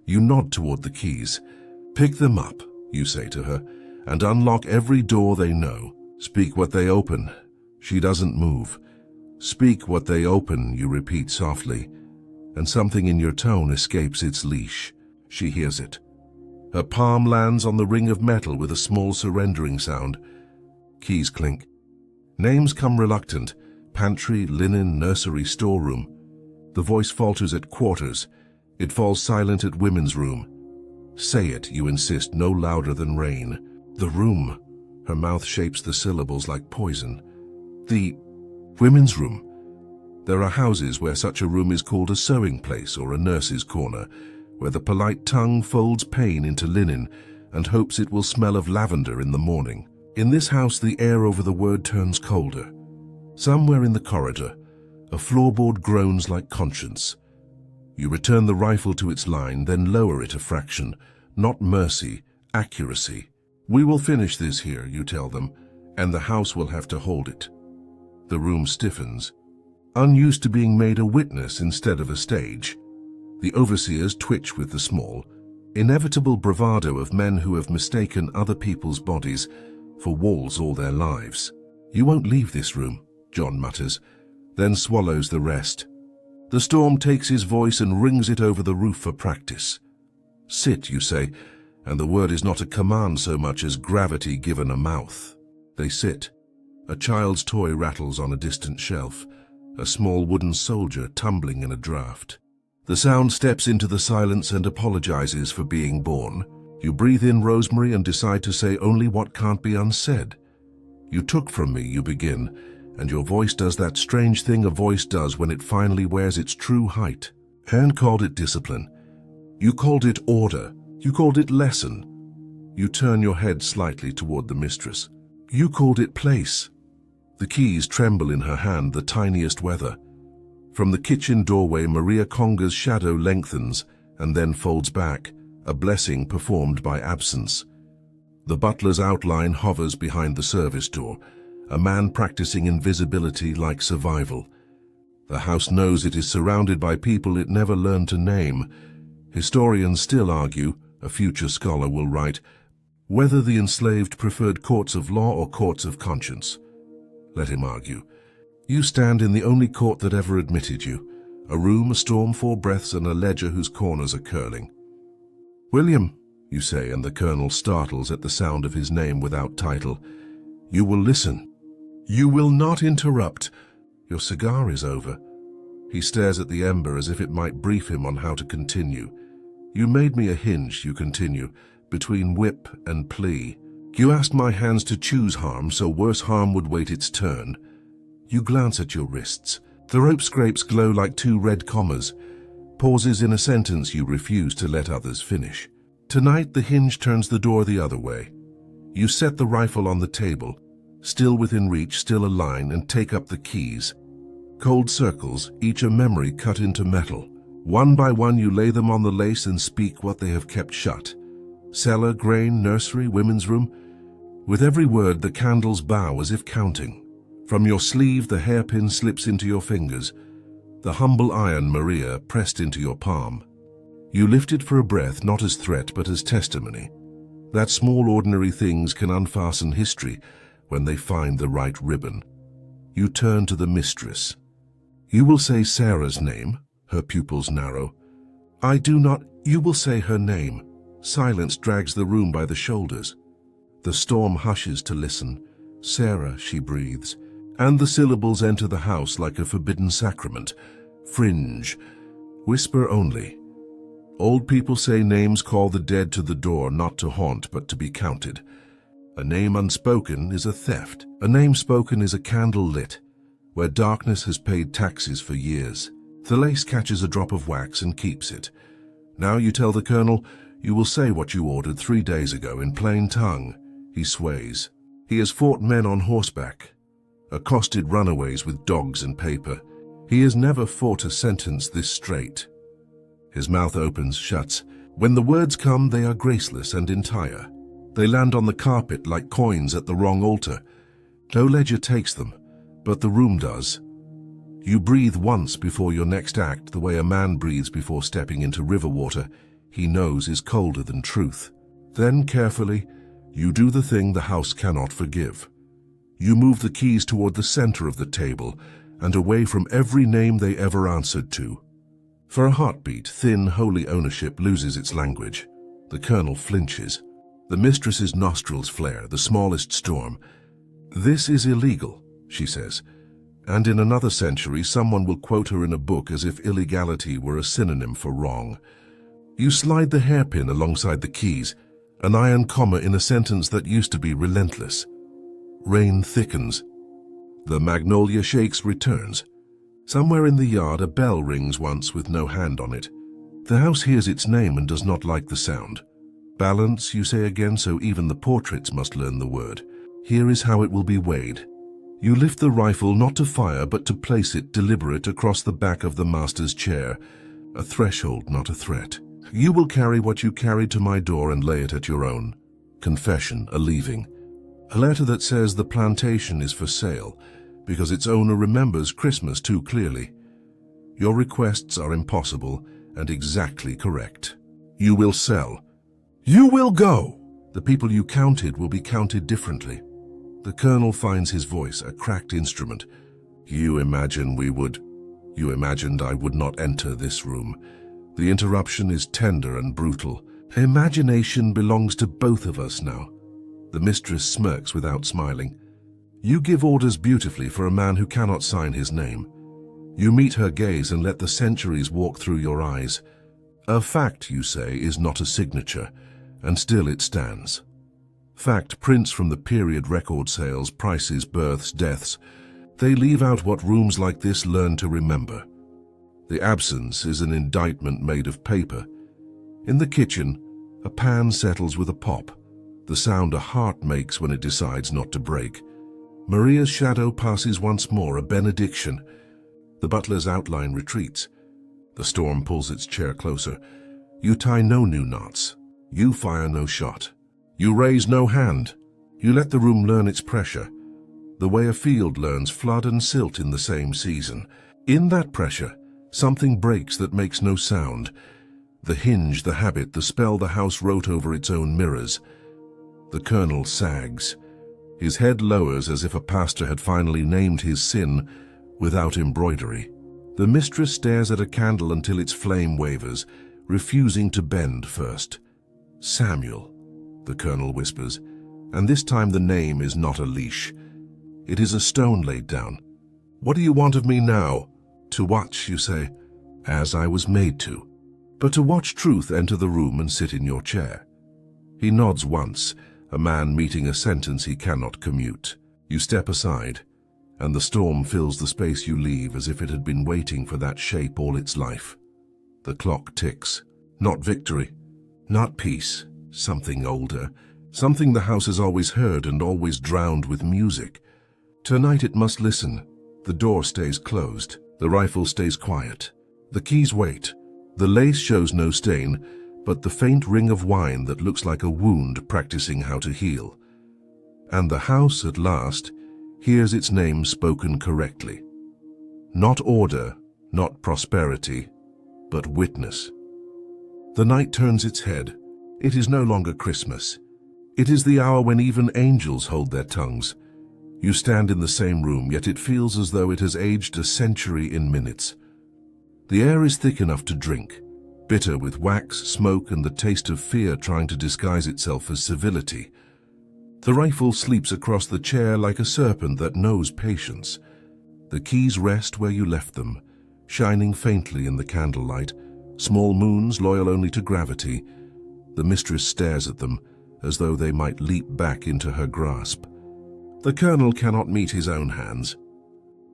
You nod toward the keys. Pick them up, you say to her, and unlock every door they know. Speak what they open. She doesn't move. Speak what they open, you repeat softly, and something in your tone escapes its leash. She hears it. Her palm lands on the ring of metal with a small surrendering sound. Keys clink. Names come reluctant. Pantry, linen, nursery, storeroom. The voice falters at quarters. It falls silent at women's room. Say it, you insist, no louder than rain. The room. Her mouth shapes the syllables like poison. The women's room. There are houses where such a room is called a sewing place or a nurse's corner, where the polite tongue folds pain into linen and hopes it will smell of lavender in the morning. In this house, the air over the word turns colder. Somewhere in the corridor, a floorboard groans like conscience. You return the rifle to its line, then lower it a fraction. Not mercy, accuracy. We will finish this here, you tell them, and the house will have to hold it. The room stiffens, unused to being made a witness instead of a stage. The overseers twitch with the small, inevitable bravado of men who have mistaken other people's bodies for walls all their lives. You won't leave this room, John mutters, then swallows the rest. The storm takes his voice and rings it over the roof for practice. Sit, you say, and the word is not a command so much as gravity given a mouth. They sit. A child's toy rattles on a distant shelf, a small wooden soldier tumbling in a draught. The sound steps into the silence and apologizes for being born. You breathe in rosemary and decide to say only what can't be unsaid. You took from me, you begin, and your voice does that strange thing a voice does when it finally wears its true height. Anne called it discipline. You called it order. You called it lesson. You turn your head slightly toward the mistress. You called it place. The keys tremble in her hand, the tiniest weather. From the kitchen doorway, Maria Conga's shadow lengthens and then folds back, a blessing performed by absence. The butler's outline hovers behind the service door, a man practicing invisibility like survival. The house knows it is surrounded by people it never learned to name. Historians still argue, a future scholar will write, Whether the enslaved preferred courts of law or courts of conscience. Let him argue. You stand in the only court that ever admitted you. A room, a storm, 4 breaths, and a ledger whose corners are curling. William, you say, and the colonel startles at the sound of his name without title. You will listen. You will not interrupt. Your cigar is over. He stares at the ember as if it might brief him on how to continue. You made me a hinge, you continue, between whip and plea. You asked my hands to choose harm, so worse harm would wait its turn. You glance at your wrists. The rope scrapes glow like 2 red commas. Pauses in a sentence you refuse to let others finish. Tonight the hinge turns the door the other way. You set the rifle on the table, still within reach, still a line, and take up the keys. Cold circles, each a memory cut into metal. One by one you lay them on the lace and speak what they have kept shut. Cellar, grain, nursery, women's room. With every word the candles bow as if counting. From your sleeve the hairpin slips into your fingers, the humble iron, Maria, pressed into your palm. You lift it for a breath, not as threat but as testimony. That small ordinary things can unfasten history when they find the right ribbon. You turn to the mistress. You will say Sarah's name, her pupils narrow. I do not. You will say her name. Silence drags the room by the shoulders. The storm hushes to listen. Sarah, she breathes. And the syllables enter the house like a forbidden sacrament. Fringe. Whisper only. Old people say names call the dead to the door, not to haunt, but to be counted. A name unspoken is a theft. A name spoken is a candle lit, where darkness has paid taxes for years. The lace catches a drop of wax and keeps it. Now you tell the colonel, you will say what you ordered 3 days ago in plain tongue. He sways. He has fought men on horseback, accosted runaways with dogs and paper. He has never fought a sentence this straight. His mouth opens, shuts. When the words come, they are graceless and entire. They land on the carpet like coins at the wrong altar. No ledger takes them, but the room does. You breathe once before your next act, the way a man breathes before stepping into river water he knows is colder than truth. Then, carefully, you do the thing the house cannot forgive. You move the keys toward the center of the table and away from every name they ever answered to. For a heartbeat, thin, holy ownership loses its language. The colonel flinches. The mistress's nostrils flare, the smallest storm. This is illegal, she says, and in another century someone will quote her in a book as if illegality were a synonym for wrong. You slide the hairpin alongside the keys, an iron comma in a sentence that used to be relentless. Rain thickens. The magnolia shakes, returns. Somewhere in the yard a bell rings once with no hand on it. The house hears its name and does not like the sound. Balance, you say again, so even the portraits must learn the word. Here is how it will be weighed. You lift the rifle not to fire but to place it deliberate across the back of the master's chair. A threshold, not a threat. You will carry what you carried to my door and lay it at your own. Confession, a leaving. A letter that says the plantation is for sale, because its owner remembers Christmas too clearly. Your requests are impossible and exactly correct. You will sell. You will go. The people you counted will be counted differently. The colonel finds his voice, a cracked instrument. You imagined I would not enter this room. The interruption is tender and brutal. Imagination belongs to both of us now. The mistress smirks without smiling. You give orders beautifully for a man who cannot sign his name. You meet her gaze and let the centuries walk through your eyes. A fact, you say, is not a signature, and still it stands. Fact prints from the period record sales, prices, births, deaths. They leave out what rooms like this learn to remember. The absence is an indictment made of paper. In the kitchen, a pan settles with a pop, the sound a heart makes when it decides not to break. Maria's shadow passes once more, a benediction. The butler's outline retreats. The storm pulls its chair closer. You tie no new knots. You fire no shot. You raise no hand. You let the room learn its pressure, the way a field learns flood and silt in the same season. In that pressure, something breaks that makes no sound. The hinge, the habit, the spell the house wrote over its own mirrors. The colonel sags. His head lowers as if a pastor had finally named his sin without embroidery. The mistress stares at a candle until its flame wavers, refusing to bend first. "Samuel," the colonel whispers, and this time the name is not a leash. It is a stone laid down. "What do you want of me now?" "To watch," you say. "As I was made to." "But to watch truth enter the room and sit in your chair." He nods once, a man meeting a sentence he cannot commute. You step aside, and the storm fills the space you leave as if it had been waiting for that shape all its life. The clock ticks. Not victory, not peace, something older, something the house has always heard and always drowned with music. Tonight it must listen. The door stays closed. The rifle stays quiet. The keys wait. The lace shows no stain, but the faint ring of wine that looks like a wound practicing how to heal. And the house, at last, hears its name spoken correctly. Not order, not prosperity, but witness. The night turns its head. It is no longer Christmas. It is the hour when even angels hold their tongues. You stand in the same room, yet it feels as though it has aged a century in minutes. The air is thick enough to drink, bitter with wax, smoke, and the taste of fear trying to disguise itself as civility. The rifle sleeps across the chair like a serpent that knows patience. The keys rest where you left them, shining faintly in the candlelight, small moons loyal only to gravity. The mistress stares at them, as though they might leap back into her grasp. The colonel cannot meet his own hands.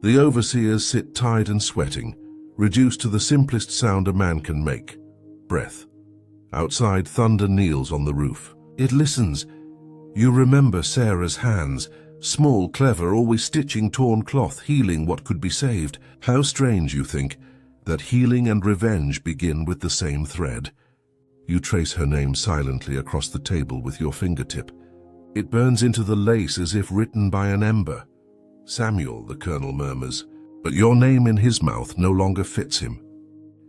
The overseers sit tired and sweating, reduced to the simplest sound a man can make: breath. Outside, thunder kneels on the roof. It listens. You remember Sarah's hands, small, clever, always stitching torn cloth, healing what could be saved. How strange, you think, that healing and revenge begin with the same thread. You trace her name silently across the table with your fingertip. It burns into the lace as if written by an ember. "Samuel," the colonel murmurs, but your name in his mouth no longer fits him.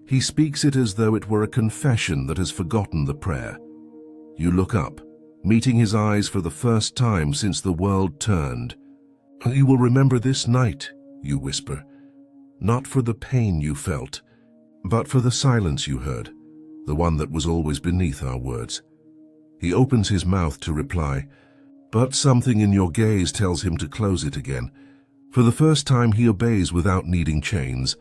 He speaks it as though it were a confession that has forgotten the prayer. You look up, meeting his eyes for the first time since the world turned. "You will remember this night," you whisper, "not for the pain you felt, but for the silence you heard, the one that was always beneath our words." He opens his mouth to reply, but something in your gaze tells him to close it again. For the first time he obeys without needing chains.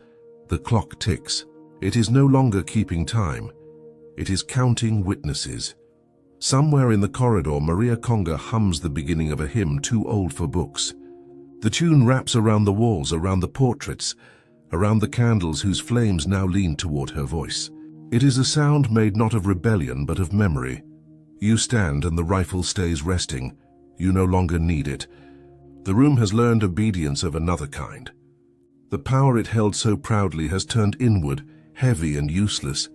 The clock ticks. It is no longer keeping time. It is counting witnesses. Somewhere in the corridor, Maria Conga hums the beginning of a hymn too old for books. The tune wraps around the walls, around the portraits, around the candles whose flames now lean toward her voice. It is a sound made not of rebellion but of memory. You stand and the rifle stays resting. You no longer need it. The room has learned obedience of another kind. The power it held so proudly has turned inward, heavy and useless.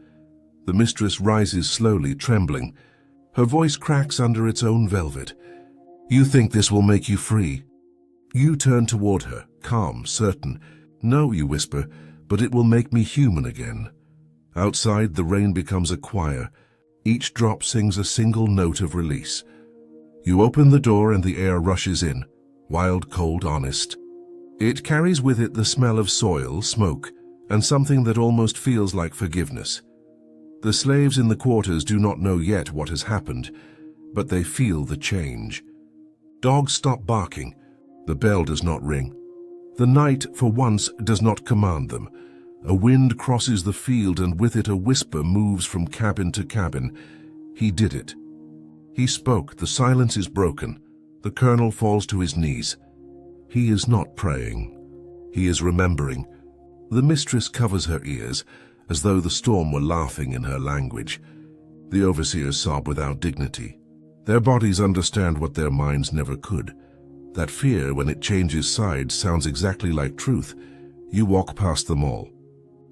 The mistress rises slowly, trembling. Her voice cracks under its own velvet. "You think this will make you free?" You turn toward her, calm, certain. "No," you whisper, "but it will make me human again." Outside, the rain becomes a choir. Each drop sings a single note of release. You open the door and the air rushes in, wild, cold, honest. It carries with it the smell of soil, smoke, and something that almost feels like forgiveness. The slaves in the quarters do not know yet what has happened, but they feel the change. Dogs stop barking. The bell does not ring. The night, for once, does not command them. A wind crosses the field, and with it a whisper moves from cabin to cabin. He did it. He spoke. The silence is broken. The colonel falls to his knees. He is not praying. He is remembering. The mistress covers her ears, as though the storm were laughing in her language. The overseers sob without dignity. Their bodies understand what their minds never could. That fear, when it changes sides, sounds exactly like truth. You walk past them all.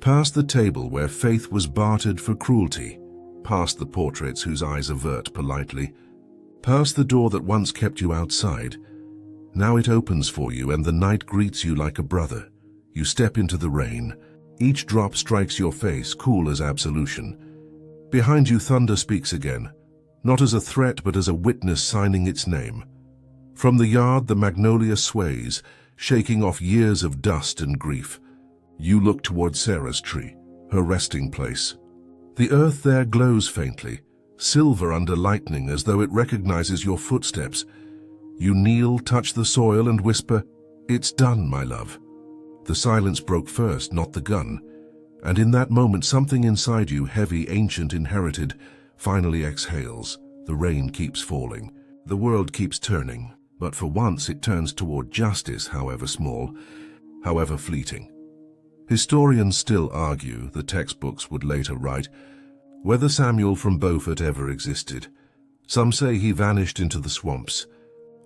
Past the table where faith was bartered for cruelty. Past the portraits whose eyes avert politely. Past the door that once kept you outside. Now it opens for you, and the night greets you like a brother. You step into the rain. Each drop strikes your face, cool as absolution. Behind you, thunder speaks again. not as a threat but as a witness signing its name. From the yard the magnolia sways, shaking off years of dust and grief. You look toward Sarah's tree, her resting place. The earth there glows faintly, silver under lightning, as though it recognizes your footsteps. You kneel, touch the soil, and whisper, "It's done, my love." The silence broke first, not the gun. And in that moment something inside you, heavy, ancient, inherited, finally exhales. The rain keeps falling. The world keeps turning. But for once it turns toward justice, however small, however fleeting. Historians still argue, the textbooks would later write, whether Samuel from Beaufort ever existed. Some say he vanished into the swamps.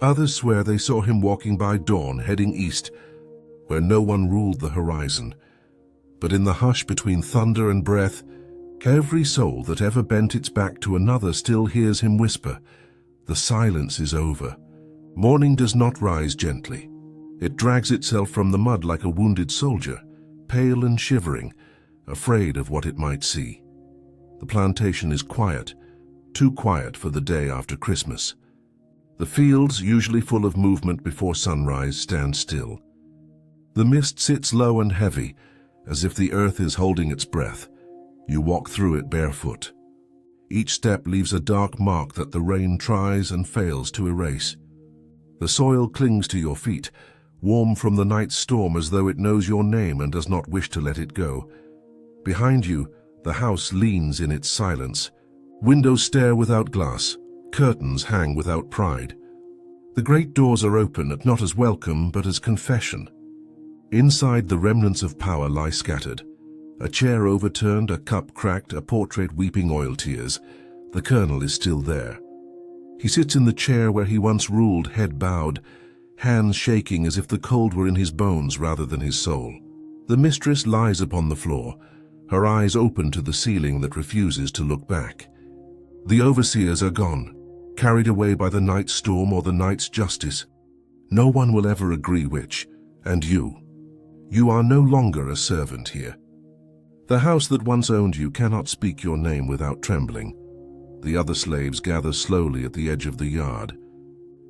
Others swear they saw him walking by dawn, heading east, where no one ruled the horizon. But in the hush between thunder and breath, every soul that ever bent its back to another still hears him whisper, "The silence is over." Morning does not rise gently. It drags itself from the mud like a wounded soldier, pale and shivering, afraid of what it might see. The plantation is quiet, too quiet for the day after Christmas. The fields, usually full of movement before sunrise, stand still. The mist sits low and heavy, as if the earth is holding its breath. You walk through it barefoot. Each step leaves a dark mark that the rain tries and fails to erase. The soil clings to your feet, warm from the night's storm, as though it knows your name and does not wish to let it go. Behind you, the house leans in its silence. Windows stare without glass. Curtains hang without pride. The great doors are open, not as welcome, but as confession. Inside, the remnants of power lie scattered. A chair overturned, a cup cracked, a portrait weeping oil tears. The colonel is still there. He sits in the chair where he once ruled, head bowed, hands shaking as if the cold were in his bones rather than his soul. The mistress lies upon the floor, her eyes open to the ceiling that refuses to look back. The overseers are gone, carried away by the night's storm or the night's justice. No one will ever agree which, and you are no longer a servant here. The house that once owned you cannot speak your name without trembling. The other slaves gather slowly at the edge of the yard.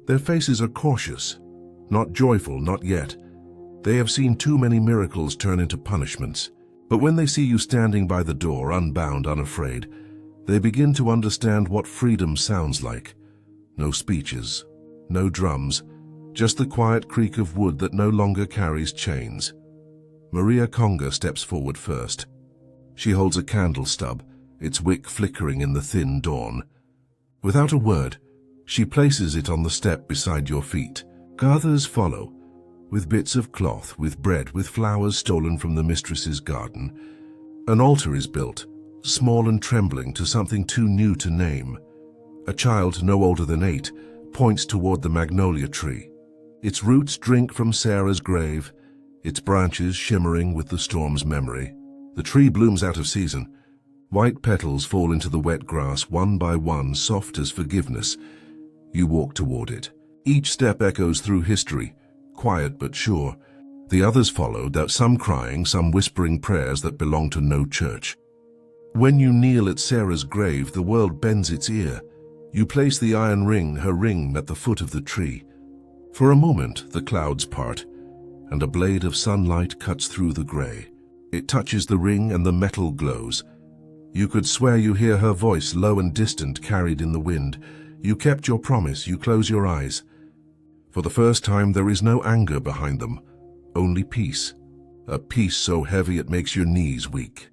Their faces are cautious, not joyful, not yet. They have seen too many miracles turn into punishments. But when they see you standing by the door, unbound, unafraid, they begin to understand what freedom sounds like. No speeches, no drums, just the quiet creak of wood that no longer carries chains. Maria Conga steps forward first. She holds a candle stub, its wick flickering in the thin dawn. Without a word, she places it on the step beside your feet. Others follow, with bits of cloth, with bread, with flowers stolen from the mistress's garden. An altar is built, small and trembling, to something too new to name. A child no older than 8 points toward the magnolia tree. Its roots drink from Sarah's grave, its branches shimmering with the storm's memory. The tree blooms out of season. White petals fall into the wet grass, one by one, soft as forgiveness. You walk toward it. Each step echoes through history, quiet but sure. The others follow, some crying, some whispering prayers that belong to no church. When you kneel at Sarah's grave, the world bends its ear. You place the iron ring, her ring, at the foot of the tree. For a moment, the clouds part, and a blade of sunlight cuts through the gray. It touches the ring and the metal glows. You could swear you hear her voice, low and distant, carried in the wind. You kept your promise, you close your eyes. For the first time, there is no anger behind them, only peace. A peace so heavy it makes your knees weak.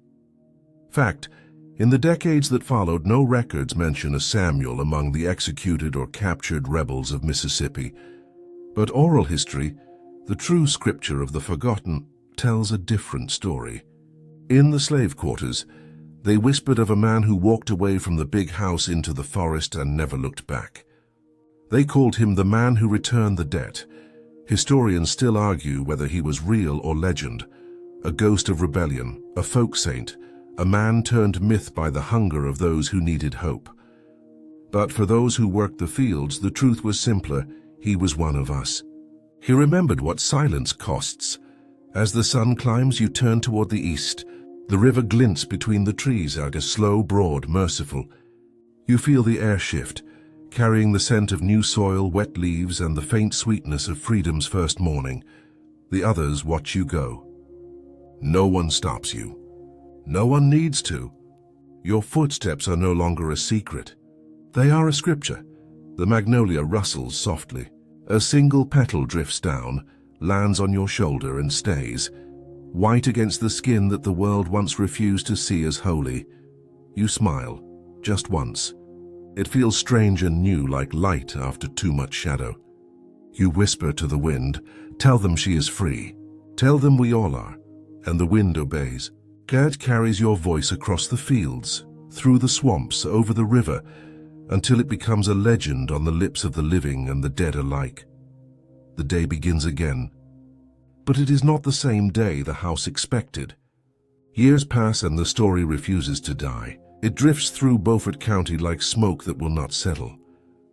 Fact, in the decades that followed, no records mention a Samuel among the executed or captured rebels of Mississippi. But oral history, the true scripture of the forgotten, tells a different story. In the slave quarters, they whispered of a man who walked away from the big house into the forest and never looked back. They called him the man who returned the debt. Historians still argue whether he was real or legend, a ghost of rebellion, a folk saint, a man turned myth by the hunger of those who needed hope. But for those who worked the fields, the truth was simpler. He was one of us. He remembered what silence costs. As the sun climbs, you turn toward the east. The river glints between the trees, like a slow, broad, merciful. You feel the air shift, carrying the scent of new soil, wet leaves, and the faint sweetness of freedom's first morning. The others watch you go. No one stops you. No one needs to. Your footsteps are no longer a secret. They are a scripture. The magnolia rustles softly. A single petal drifts down, lands on your shoulder and stays, white against the skin that the world once refused to see as holy. You smile, just once. It feels strange and new, like light after too much shadow. You whisper to the wind, tell them she is free. Tell them we all are, and the wind obeys. Gert carries your voice across the fields, through the swamps, over the river, until it becomes a legend on the lips of the living and the dead alike. The day begins again. But it is not the same day the house expected. Years pass and the story refuses to die. It drifts through Beaufort County like smoke that will not settle.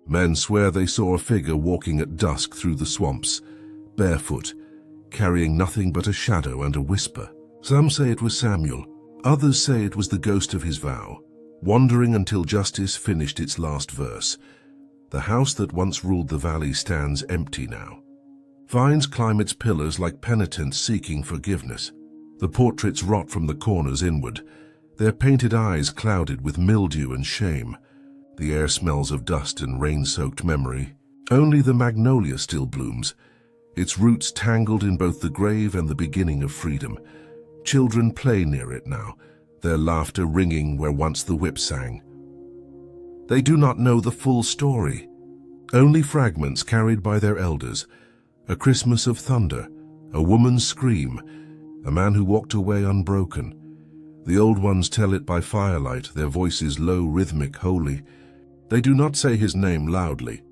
Men swear they saw a figure walking at dusk through the swamps, barefoot, carrying nothing but a shadow and a whisper. Some say it was Samuel. Others say it was the ghost of his vow, wandering until justice finished its last verse. The house that once ruled the valley stands empty now. Vines climb its pillars like penitents seeking forgiveness. The portraits rot from the corners inward, their painted eyes clouded with mildew and shame. The air smells of dust and rain-soaked memory. Only the magnolia still blooms, its roots tangled in both the grave and the beginning of freedom. Children play near it now, their laughter ringing where once the whip sang. They do not know the full story, only fragments carried by their elders. A Christmas of thunder, a woman's scream, a man who walked away unbroken. The old ones tell it by firelight, their voices low, rhythmic, holy. They do not say his name loudly.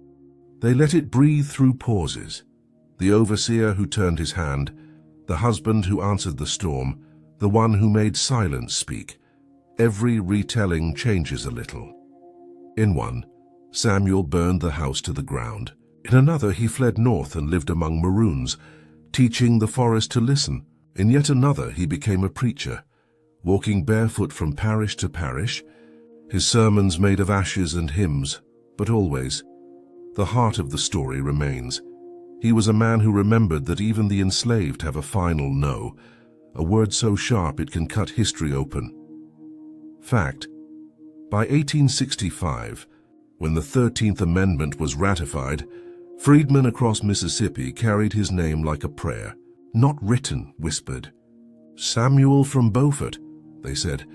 They let it breathe through pauses. The overseer who turned his hand, the husband who answered the storm, the one who made silence speak. Every retelling changes a little. In one, Samuel burned the house to the ground. In another, he fled north and lived among maroons, teaching the forest to listen. In yet another, he became a preacher, walking barefoot from parish to parish, his sermons made of ashes and hymns, but always, the heart of the story remains. He was a man who remembered that even the enslaved have a final no, a word so sharp it can cut history open. Fact: by 1865, when the 13th Amendment was ratified, freedmen across Mississippi carried his name like a prayer, not written, whispered. Samuel from Beaufort, they said,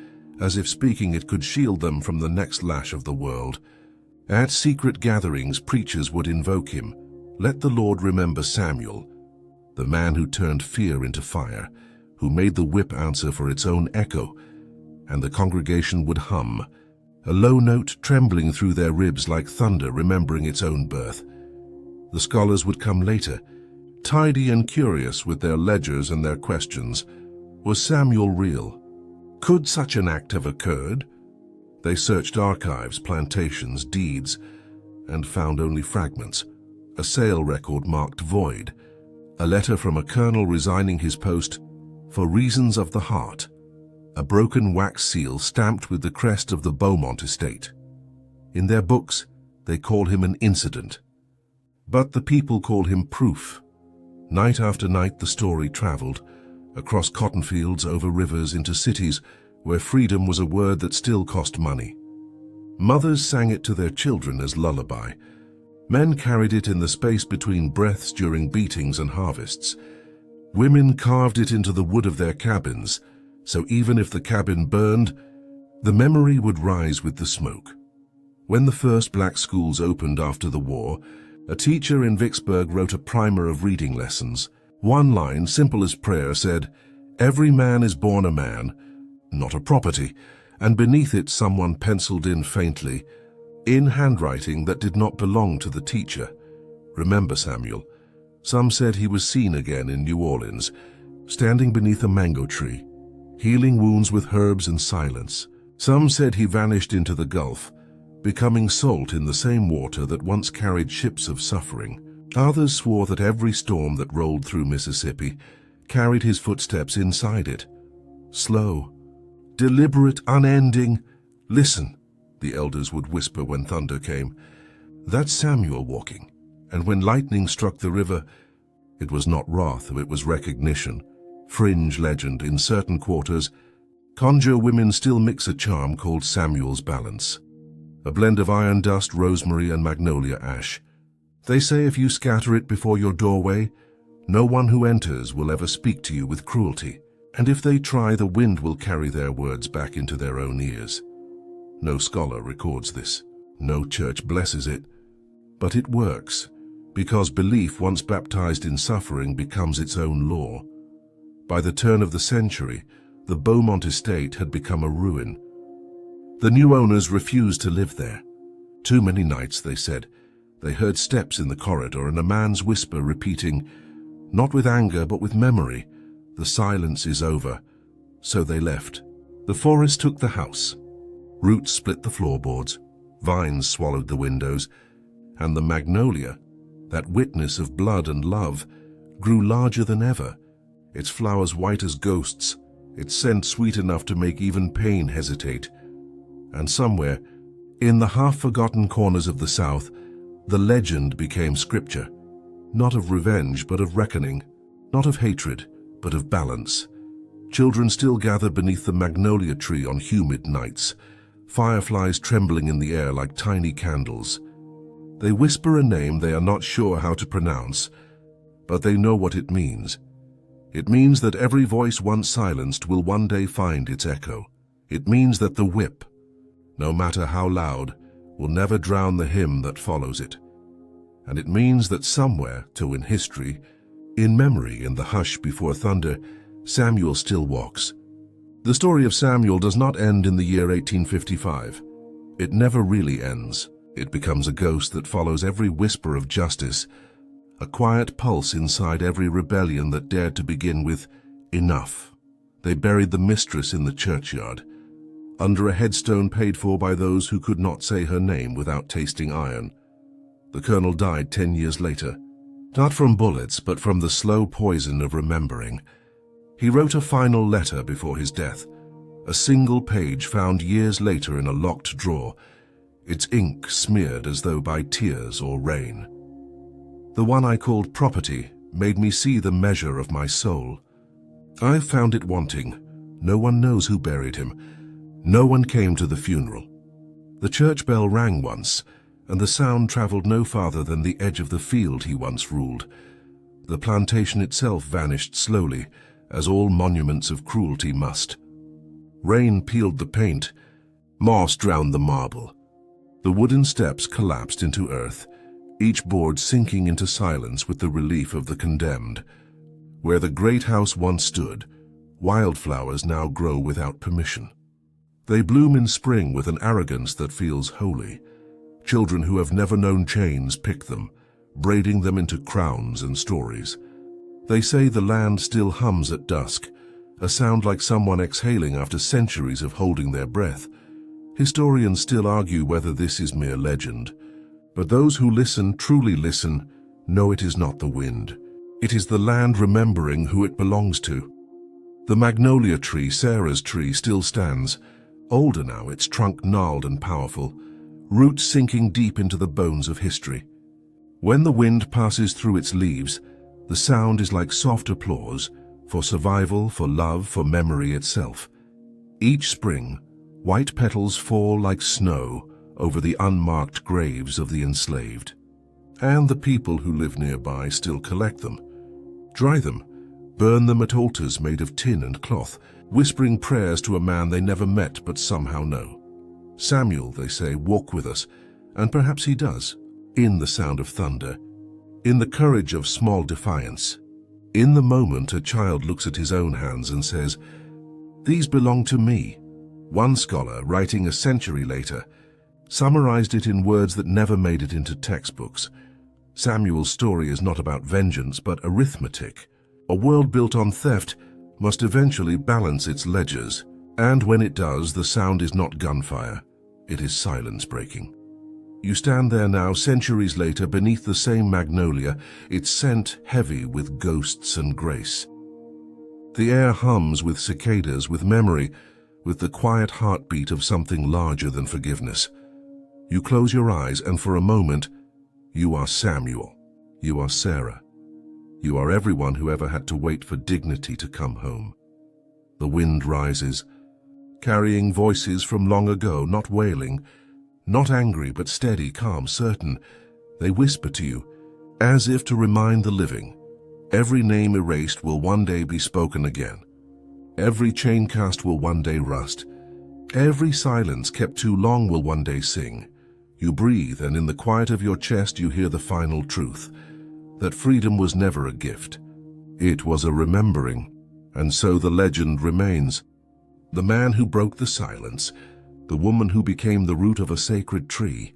as if speaking it could shield them from the next lash of the world. At secret gatherings, preachers would invoke him. Let the Lord remember Samuel, the man who turned fear into fire, who made the whip answer for its own echo, and the congregation would hum, a low note trembling through their ribs like thunder remembering its own birth. The scholars would come later, tidy and curious with their ledgers and their questions. Was Samuel real? Could such an act have occurred? They searched archives, plantations, deeds, and found only fragments. A sale record marked void, a letter from a colonel resigning his post for reasons of the heart, a broken wax seal stamped with the crest of the Beaumont estate. In their books, they call him an incident, but the people call him proof. Night after night the story traveled, across cotton fields, over rivers, into cities where freedom was a word that still cost money. Mothers sang it to their children as lullaby. Men carried it in the space between breaths during beatings and harvests. Women carved it into the wood of their cabins, so even if the cabin burned, the memory would rise with the smoke. When the first black schools opened after the war, a teacher in Vicksburg wrote a primer of reading lessons. One line, simple as prayer, said, "Every man is born a man, not a property," and beneath it someone penciled in faintly, in handwriting that did not belong to the teacher, "Remember Samuel." Some said he was seen again in New Orleans, standing beneath a mango tree, healing wounds with herbs and silence. Some said he vanished into the Gulf, becoming salt in the same water that once carried ships of suffering. Others swore that every storm that rolled through Mississippi carried his footsteps inside it. Slow, deliberate, unending. Listen, the elders would whisper when thunder came. "That's Samuel walking." And when lightning struck the river, it was not wrath, it was recognition. Fringe legend in certain quarters, conjure women still mix a charm called Samuel's balance. A blend of iron dust, rosemary, and magnolia ash. They say if you scatter it before your doorway, no one who enters will ever speak to you with cruelty. And if they try, the wind will carry their words back into their own ears. No scholar records this. No church blesses it. But it works, because belief, once baptized in suffering, becomes its own law. By the turn of the century, the Beaumont estate had become a ruin. The new owners refused to live there. Too many nights, they said. They heard steps in the corridor and a man's whisper repeating, not with anger but with memory, "The silence is over." So they left. The forest took the house. Roots split the floorboards, vines swallowed the windows, and the magnolia, that witness of blood and love, grew larger than ever, its flowers white as ghosts, its scent sweet enough to make even pain hesitate. And somewhere, in the half-forgotten corners of the South, the legend became scripture, not of revenge but of reckoning, not of hatred but of balance. Children still gather beneath the magnolia tree on humid nights, fireflies trembling in the air like tiny candles. They whisper a name they are not sure how to pronounce, but they know what it means. It means that every voice once silenced will one day find its echo. It means that the whip, no matter how loud, will never drown the hymn that follows it. And it means that somewhere, too, in history, in memory, in the hush before thunder, Samuel still walks. The story of Samuel does not end in the year 1855. It never really ends. It becomes a ghost that follows every whisper of justice, a quiet pulse inside every rebellion that dared to begin with enough. They buried the mistress in the churchyard, under a headstone paid for by those who could not say her name without tasting iron. The colonel died 10 years later, not from bullets, but from the slow poison of remembering. He wrote a final letter before his death, a single page found years later in a locked drawer, its ink smeared as though by tears or rain. The one I called property made me see the measure of my soul. I've found it wanting. No one knows who buried him. No one came to the funeral. The church bell rang once, and the sound traveled no farther than the edge of the field he once ruled. The plantation itself vanished slowly, as all monuments of cruelty must. Rain peeled the paint, moss drowned the marble. The wooden steps collapsed into earth, each board sinking into silence with the relief of the condemned. Where the great house once stood, wildflowers now grow without permission. They bloom in spring with an arrogance that feels holy. Children who have never known chains pick them, braiding them into crowns and stories. They say the land still hums at dusk, a sound like someone exhaling after centuries of holding their breath. Historians still argue whether this is mere legend, but those who listen, truly listen, know it is not the wind. It is the land remembering who it belongs to. The magnolia tree, Sarah's tree, still stands, older now, its trunk gnarled and powerful, roots sinking deep into the bones of history. When the wind passes through its leaves, the sound is like soft applause, for survival, for love, for memory itself. Each spring, white petals fall like snow over the unmarked graves of the enslaved. And the people who live nearby still collect them, dry them, burn them at altars made of tin and cloth, whispering prayers to a man they never met but somehow know. Samuel, they say, walk with us, and perhaps he does, in the sound of thunder, in the courage of small defiance. In the moment a child looks at his own hands and says, "These belong to me." One scholar, writing a century later, summarized it in words that never made it into textbooks. Samuel's story is not about vengeance, but arithmetic. A world built on theft must eventually balance its ledgers, and when it does, the sound is not gunfire, it is silence breaking. You stand there now, centuries later, beneath the same magnolia, its scent heavy with ghosts and grace. The air hums with cicadas, with memory, with the quiet heartbeat of something larger than forgiveness. You close your eyes, and for a moment, you are Samuel. You are Sarah. You are everyone who ever had to wait for dignity to come home. The wind rises, carrying voices from long ago, not wailing, not angry, but steady, calm, certain. They whisper to you, as if to remind the living, every name erased will one day be spoken again. Every chain cast will one day rust. Every silence kept too long will one day sing. You breathe, and in the quiet of your chest you hear the final truth, that freedom was never a gift. It was a remembering, and so the legend remains. The man who broke the silence, the woman who became the root of a sacred tree,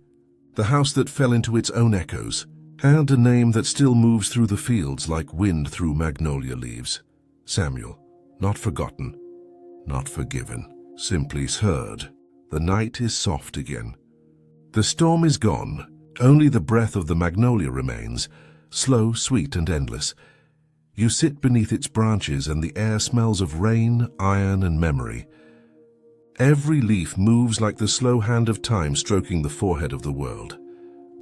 the house that fell into its own echoes, had a name that still moves through the fields like wind through magnolia leaves. Samuel, not forgotten, not forgiven, simply heard. The night is soft again. The storm is gone, only the breath of the magnolia remains, slow, sweet, and endless. You sit beneath its branches, and the air smells of rain, iron, and memory. Every leaf moves like the slow hand of time stroking the forehead of the world.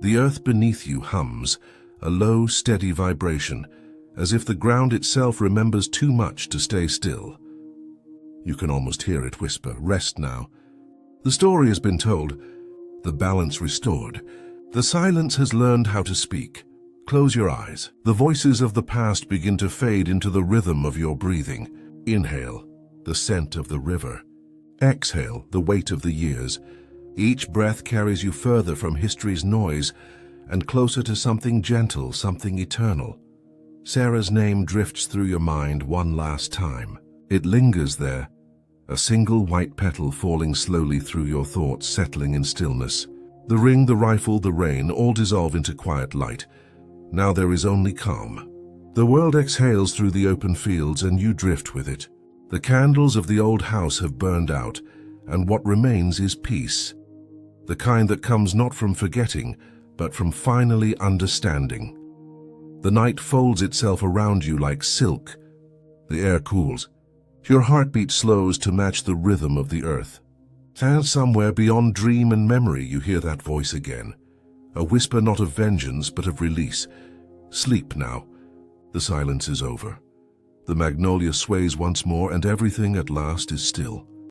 The earth beneath you hums, a low, steady vibration, as if the ground itself remembers too much to stay still. You can almost hear it whisper, "Rest now." The story has been told, the balance restored. The silence has learned how to speak. Close your eyes. The voices of the past begin to fade into the rhythm of your breathing. Inhale, the scent of the river. Exhale, the weight of the years. Each breath carries you further from history's noise and closer to something gentle, something eternal. Sarah's name drifts through your mind one last time. It lingers there, a single white petal falling slowly through your thoughts, settling in stillness. The ring, the rifle, the rain, all dissolve into quiet light. Now there is only calm. The world exhales through the open fields, and you drift with it. The candles of the old house have burned out, and what remains is peace. The kind that comes not from forgetting, but from finally understanding. The night folds itself around you like silk. The air cools. Your heartbeat slows to match the rhythm of the earth. And somewhere beyond dream and memory you hear that voice again. A whisper not of vengeance, but of release. Sleep now. The silence is over. The magnolia sways once more, and everything at last is still.